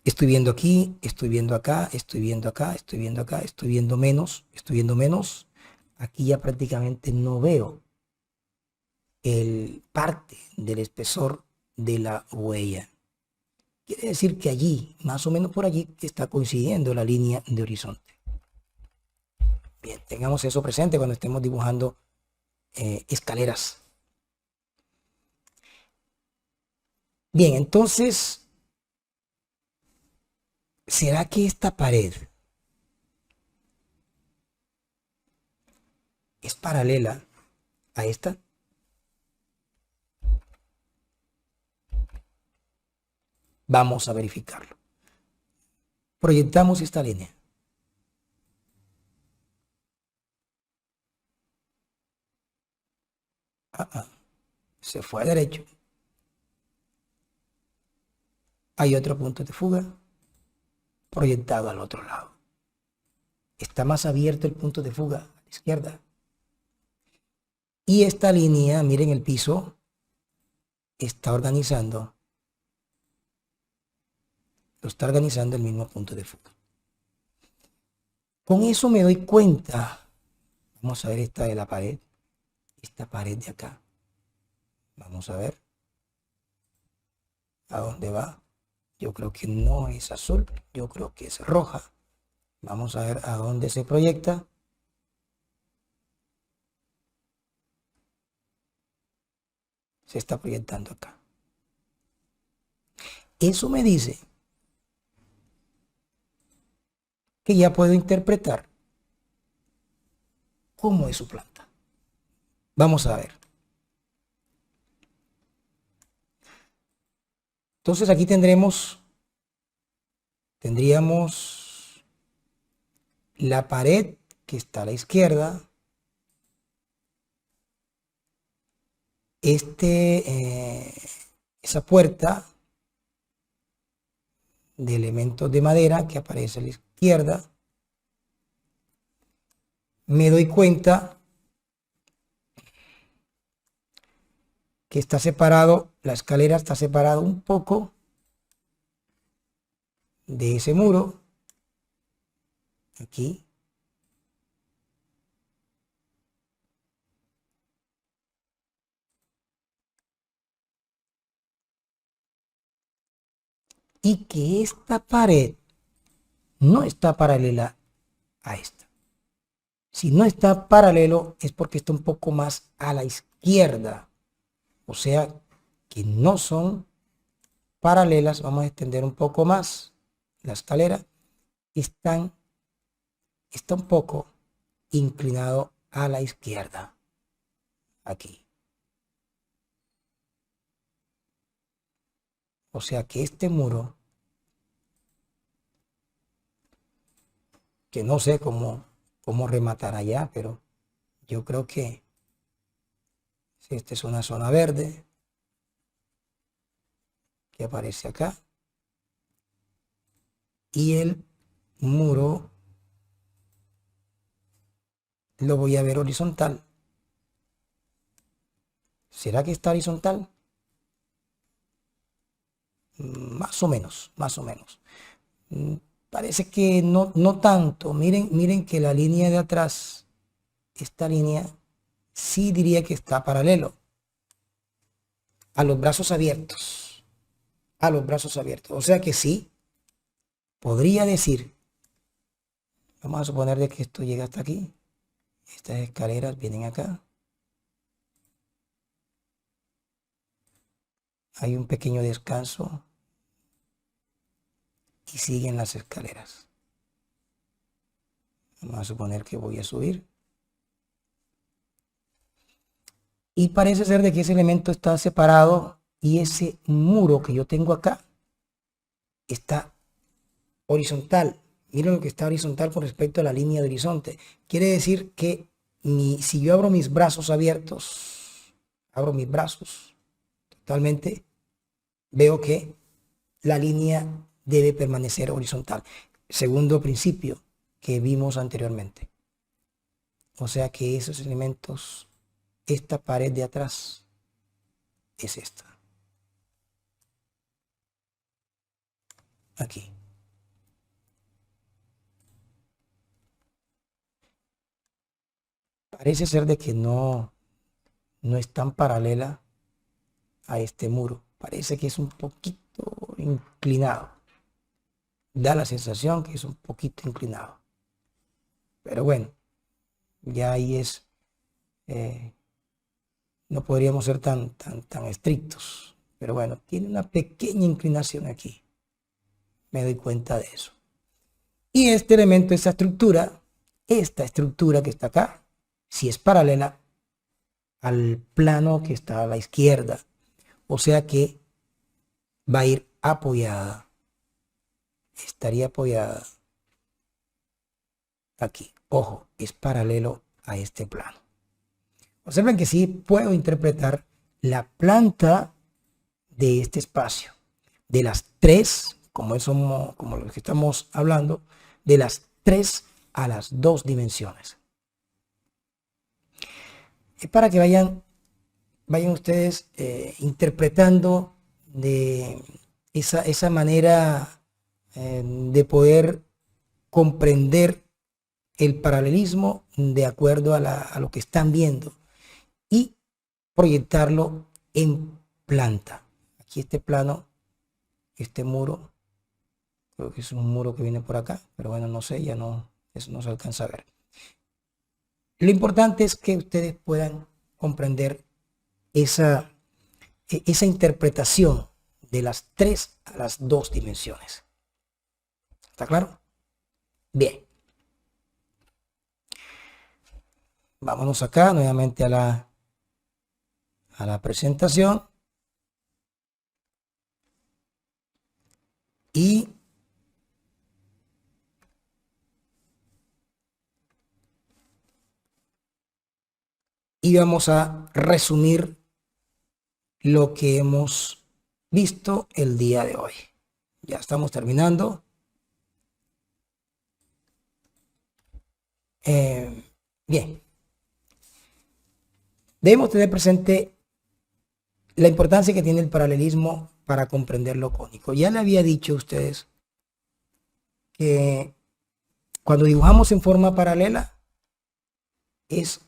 Estoy viendo aquí, estoy viendo acá, estoy viendo acá, estoy viendo acá, estoy viendo menos, estoy viendo menos. Aquí ya prácticamente no veo el parte del espesor de la huella. Quiere decir que allí, más o menos por allí, está coincidiendo la línea de horizonte. Bien, tengamos eso presente cuando estemos dibujando escaleras. Bien, entonces, ¿será que esta pared es paralela a esta? Vamos a verificarlo. Proyectamos esta línea. Se fue a derecho. Hay otro punto de fuga proyectado al otro lado. Está más abierto el punto de fuga a la izquierda. Y esta línea, miren el piso, está organizando el mismo punto de fuga. Con eso me doy cuenta. Vamos a ver esta de la pared. Esta pared de acá. Vamos a ver. ¿A dónde va? Yo creo que no es azul. Yo creo que es roja. Vamos a ver a dónde se proyecta. Se está proyectando acá. Eso me dice que ya puedo interpretar cómo es su planta. Vamos a ver. Entonces aquí tendríamos la pared que está a la izquierda. Esa puerta de elementos de madera que aparece a la izquierda. Me doy cuenta que está separado, la escalera está separada un poco de ese muro. Aquí. Y que esta pared no está paralela a esta. Si no está paralelo es porque está un poco más a la izquierda. O sea que no son paralelas. Vamos a extender un poco más la escalera. Está un poco inclinado a la izquierda. Aquí. O sea que este muro, que no sé cómo rematar allá, pero yo creo que si esta es una zona verde que aparece acá, y el muro lo voy a ver horizontal. ¿Será que está horizontal? Más o menos, más o menos. Parece que no tanto. Miren que la línea de atrás, esta línea, sí diría que está paralelo a los brazos abiertos. A los brazos abiertos. O sea que sí, podría decir, vamos a suponer de que esto llega hasta aquí. Estas escaleras vienen acá. Hay un pequeño descanso y siguen las escaleras. Vamos a suponer que voy a subir. Y parece ser de que ese elemento está separado y ese muro que yo tengo acá está horizontal. Miren lo que está horizontal con respecto a la línea de horizonte. Quiere decir que si yo abro mis brazos abiertos, abro mis brazos totalmente, veo que la línea debe permanecer horizontal. Segundo principio que vimos anteriormente. O sea que esos elementos, esta pared de atrás es esta. Aquí. Parece ser de que no es tan paralela a este muro. Parece que es un poquito inclinado. Da la sensación que es un poquito inclinado. Pero bueno, ya ahí es, no podríamos ser tan estrictos. Pero bueno, tiene una pequeña inclinación aquí. Me doy cuenta de eso. Y este elemento, esta estructura que está acá, si es paralela al plano que está a la izquierda. O sea que va a ir apoyada, aquí. Ojo, es paralelo a este plano. Observen que sí puedo interpretar la planta de este espacio, de las tres, como lo que estamos hablando, de las 3 a las 2 dimensiones. Es para que vayan ustedes interpretando de esa manera de poder comprender el paralelismo de acuerdo a lo que están viendo y proyectarlo en planta. Aquí este plano, este muro, creo que es un muro que viene por acá, pero bueno, no sé, ya no, eso no se alcanza a ver. Lo importante es que ustedes puedan comprender esa interpretación de las 3 a las 2 dimensiones. ¿Está claro? Bien. Vámonos acá nuevamente a la presentación. Y vamos a resumir lo que hemos visto el día de hoy. Ya estamos terminando. Bien. Debemos tener presente la importancia que tiene el paralelismo para comprender lo cónico. Ya le había dicho a ustedes que cuando dibujamos en forma paralela es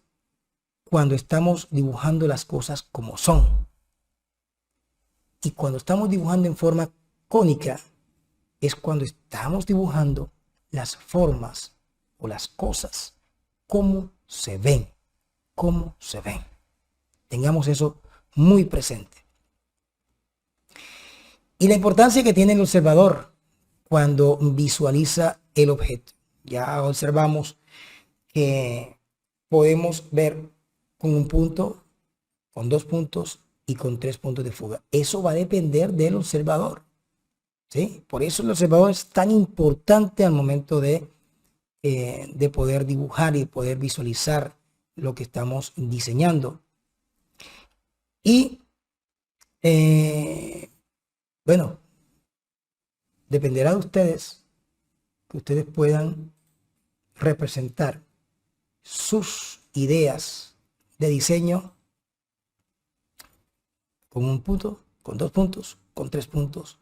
cuando estamos dibujando las cosas como son. Y cuando estamos dibujando en forma cónica es cuando estamos dibujando las formas o las cosas como se ven. Cómo se ven. Tengamos eso muy presente. Y la importancia que tiene el observador cuando visualiza el objeto. Ya observamos que podemos ver con un punto, con 2 puntos y con 3 puntos de fuga. Eso va a depender del observador. ¿Sí? Por eso el observador es tan importante al momento de poder dibujar y poder visualizar lo que estamos diseñando. Y bueno, dependerá de ustedes que ustedes puedan representar sus ideas de diseño con un punto, con 2 puntos, con 3 puntos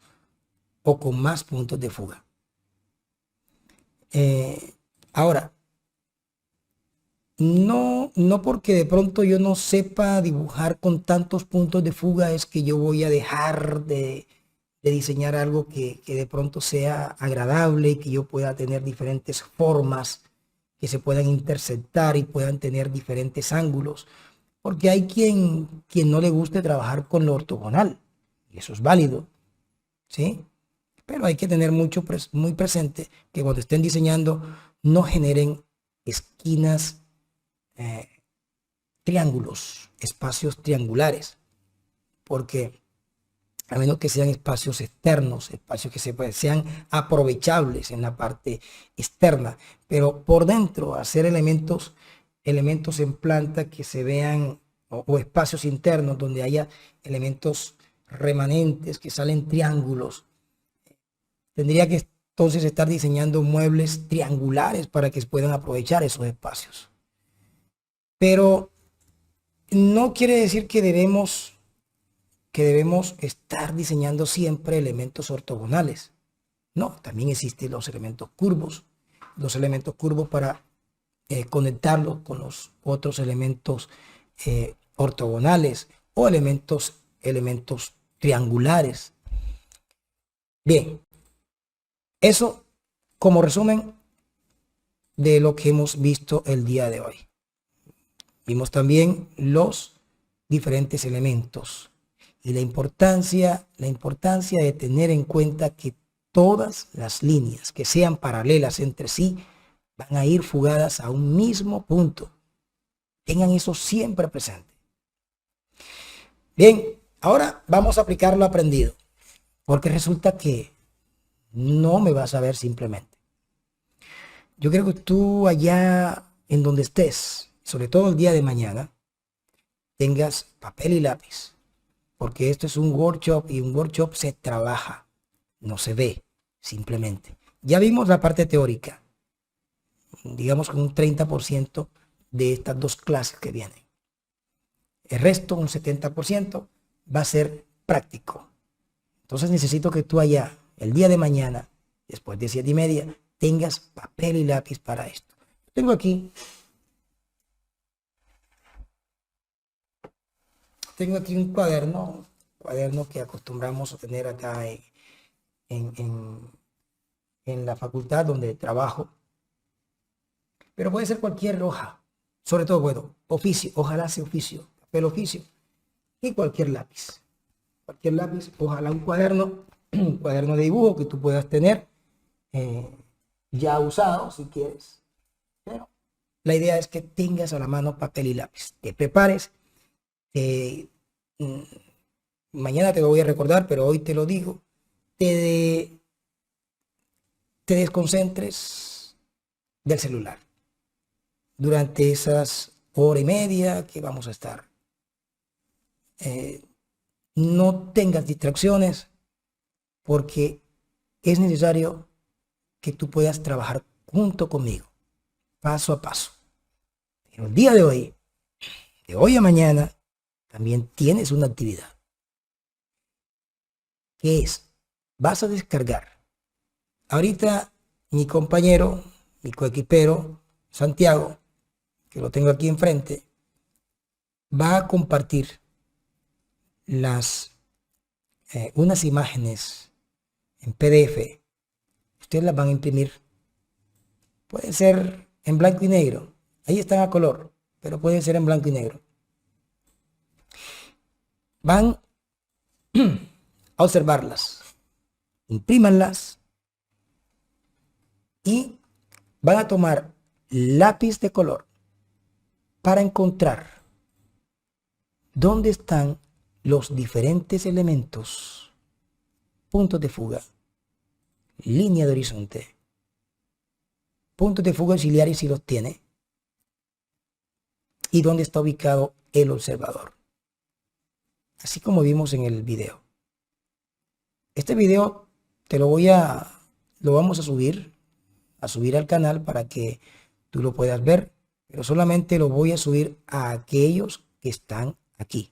o con más puntos de fuga. Ahora, no porque de pronto yo no sepa dibujar con tantos puntos de fuga es que yo voy a dejar de diseñar algo que de pronto sea agradable, que yo pueda tener diferentes formas que se puedan interceptar y puedan tener diferentes ángulos, porque hay quien no le guste trabajar con lo ortogonal, y eso es válido, ¿sí? Pero hay que tener muy presente que cuando estén diseñando no generen esquinas, triángulos, espacios triangulares, porque a menos que sean espacios externos, espacios que sean aprovechables en la parte externa, pero por dentro hacer elementos en planta que se vean, o espacios internos donde haya elementos remanentes que salen triángulos. Tendría que entonces estar diseñando muebles triangulares para que puedan aprovechar esos espacios. Pero no quiere decir que debemos estar diseñando siempre elementos ortogonales. No, también existen los elementos curvos. Los elementos curvos para conectarlos con los otros elementos ortogonales o elementos triangulares. Bien, eso como resumen de lo que hemos visto el día de hoy. Vimos también los diferentes elementos y la importancia de tener en cuenta que todas las líneas que sean paralelas entre sí van a ir fugadas a un mismo punto. Tengan eso siempre presente. Bien, ahora vamos a aplicar lo aprendido. porque resulta que no me vas a ver simplemente. Yo creo que tú allá en donde estés, sobre todo el día de mañana, tengas papel y lápiz, porque esto es un workshop y un workshop se trabaja, no se ve simplemente. Ya vimos la parte teórica, digamos con un 30% de estas dos clases que vienen. El resto, un 70%, va a ser práctico. Entonces necesito que tú allá, el día de mañana, después de 7:30, tengas papel y lápiz para esto. Tengo aquí un cuaderno que acostumbramos a tener acá en, en- en la facultad donde trabajo, pero puede ser cualquier hoja, sobre todo, bueno, oficio, ojalá sea oficio, papel oficio, y cualquier lápiz, ojalá un cuaderno, un cuaderno de dibujo que tú puedas tener eh, ya usado si quieres, pero la idea es que tengas a la mano papel y lápiz, te prepares, eh, mm, mañana te lo voy a recordar, pero hoy te lo digo, te, te desconcentres del celular durante esas hora y media que vamos a estar. Eh, no tengas distracciones porque es necesario que tú puedas trabajar junto conmigo, paso a paso. Pero el día de hoy a mañana, también tienes una actividad, que es, vas a descargar. Ahorita mi compañero, mi coequipero, Santiago, que lo tengo aquí enfrente, va a compartir unas imágenes en PDF. Ustedes las van a imprimir. Puede ser en blanco y negro. Ahí están a color, pero puede ser en blanco y negro. Van a observarlas, imprímanlas y van a tomar lápiz de color para encontrar dónde están los diferentes elementos, puntos de fuga, línea de horizonte, puntos de fuga auxiliares si los tiene, y dónde está ubicado el observador, así como vimos en el video. Este video lo vamos a subir al canal para que tú lo puedas ver, pero solamente lo voy a subir a aquellos que están aquí.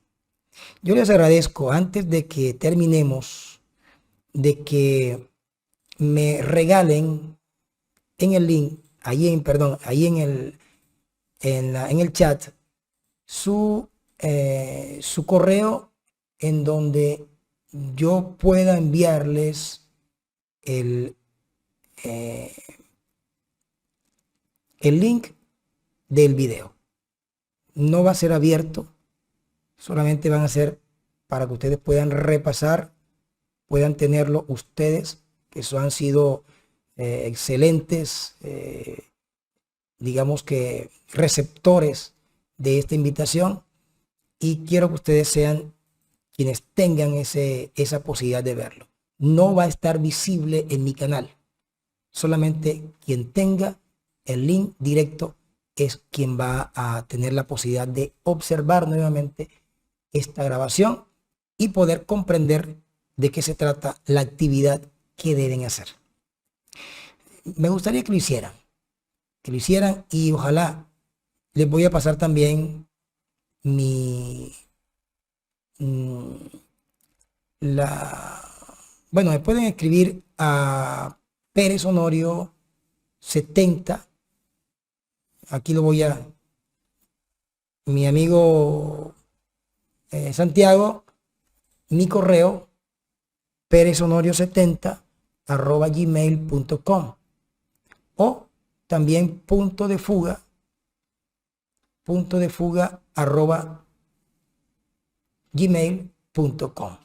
Yo les agradezco, antes de que terminemos, de que me regalen en el link, ahí en el chat, su correo en donde yo pueda enviarles el, eh, el link del video. No va a ser abierto, solamente van a ser para que ustedes puedan repasar, puedan tenerlo ustedes, que han sido excelentes, digamos que receptores de esta invitación, y quiero que ustedes sean quienes tengan esa posibilidad de verlo. No va a estar visible en mi canal, solamente quien tenga el link directo es quien va a tener la posibilidad de observar nuevamente esta grabación y poder comprender de qué se trata la actividad que deben hacer. Me gustaría que lo hicieran y ojalá les voy a pasar también mi la bueno, me pueden escribir a Pérez Honorio 70. Aquí lo voy a mi amigo Santiago, mi correo perezhonorio70@gmail.com, o también punto de fuga@gmail.com,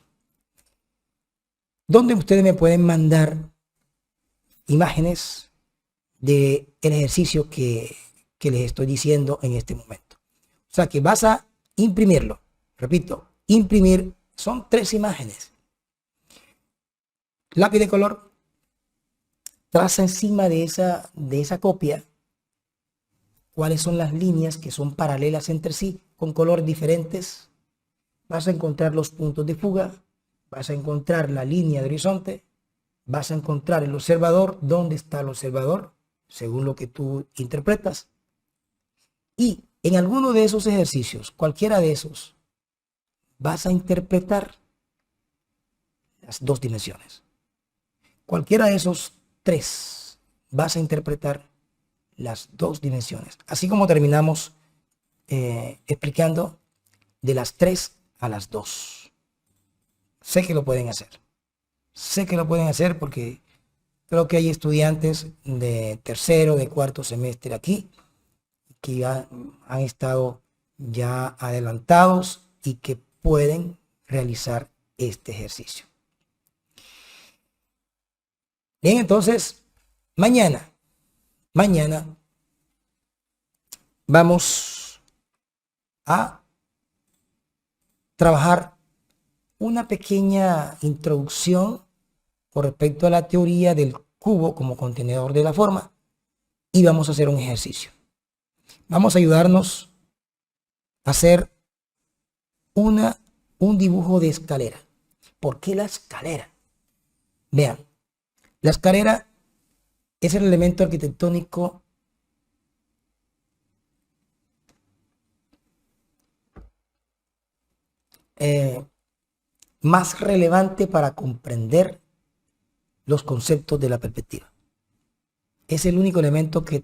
donde ustedes me pueden mandar imágenes del ejercicio que les estoy diciendo en este momento. O sea que vas a imprimirlo. Repito, imprimir son 3 imágenes. lápiz de color, traza encima de esa copia cuáles son las líneas que son paralelas entre sí con colores diferentes. Vas a encontrar los puntos de fuga, vas a encontrar la línea de horizonte, vas a encontrar el observador, dónde está el observador, según lo que tú interpretas. Y en alguno de esos ejercicios, cualquiera de esos, vas a interpretar las dos dimensiones. Cualquiera de esos tres, vas a interpretar las dos dimensiones. Así como terminamos explicando de las 3 a las 2. Sé que lo pueden hacer. Sé que lo pueden hacer porque creo que hay estudiantes de tercero, de cuarto semestre aquí que ya han estado ya adelantados y que pueden realizar este ejercicio. Bien, entonces, mañana vamos a trabajar una pequeña introducción con respecto a la teoría del cubo como contenedor de la forma y vamos a hacer un ejercicio. Vamos a ayudarnos a hacer un dibujo de escalera. ¿Por qué la escalera? Vean, la escalera es el elemento arquitectónico más relevante para comprender los conceptos de la perspectiva. Es el único elemento que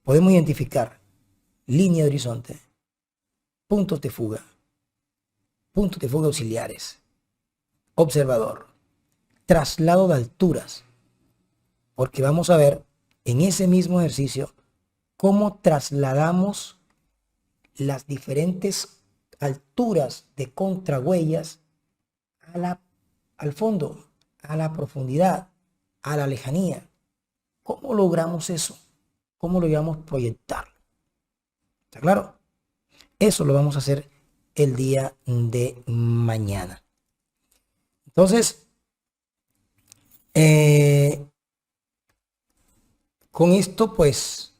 podemos identificar línea de horizonte, puntos de fuga auxiliares, observador, traslado de alturas, porque vamos a ver en ese mismo ejercicio cómo trasladamos las diferentes alturas de contrahuellas al fondo, a la profundidad, a la lejanía. ¿Cómo logramos eso? ¿Cómo logramos proyectarlo? ¿Está claro? Eso lo vamos a hacer el día de mañana. Entonces, con esto pues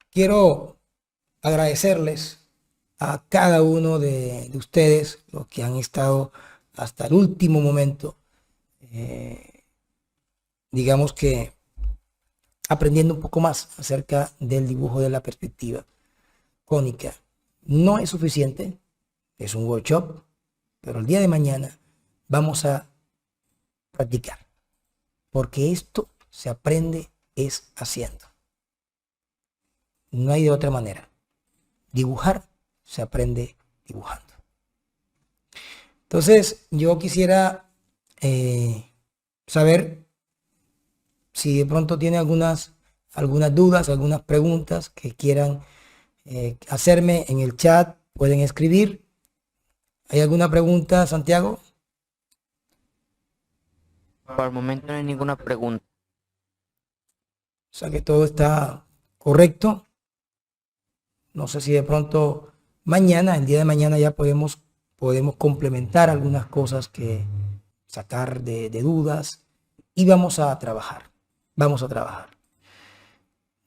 quiero agradecerles a cada uno de ustedes, los que han estado hasta el último momento, digamos que aprendiendo un poco más acerca del dibujo de la perspectiva cónica. No es suficiente, es un workshop, pero el día de mañana vamos a practicar, porque esto se aprende es haciendo. No hay de otra manera. Dibujar se aprende dibujando. Entonces, yo quisiera saber si de pronto tiene algunas dudas, algunas preguntas que quieran hacerme en el chat, pueden escribir. ¿Hay alguna pregunta, Santiago? Por el momento no hay ninguna pregunta. O sea que todo está correcto. No sé si de pronto mañana, el día de mañana ya podemos complementar algunas cosas que sacar de dudas y vamos a trabajar. Vamos a trabajar.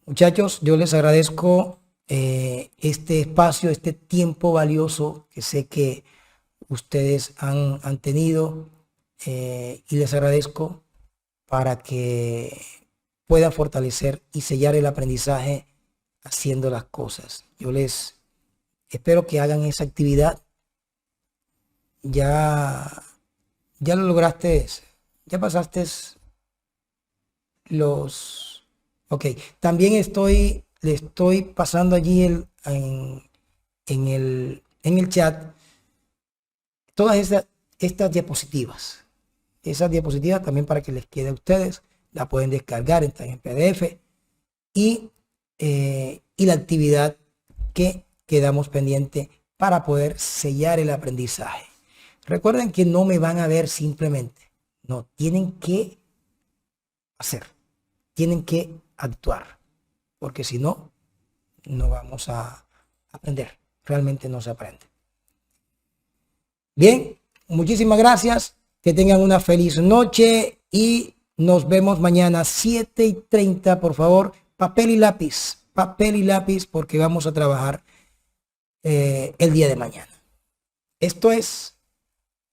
Muchachos, yo les agradezco este espacio, este tiempo valioso que sé que ustedes han tenido y les agradezco para que puedan fortalecer y sellar el aprendizaje haciendo las cosas. Yo les espero que hagan esa actividad. Ya lo lograste, ya pasaste los... Ok, también le estoy pasando allí en el chat todas estas diapositivas. Esas diapositivas también para que les quede a ustedes, la pueden descargar, están en PDF y la actividad que quedamos pendiente para poder sellar el aprendizaje. Recuerden que no me van a ver simplemente, no, tienen que hacer, tienen que actuar, porque si no, no vamos a aprender, realmente no se aprende. Bien, muchísimas gracias. Que tengan una feliz noche y nos vemos mañana 7:30. Por favor, papel y lápiz, porque vamos a trabajar el día de mañana. Esto es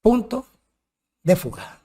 Punto de Fuga.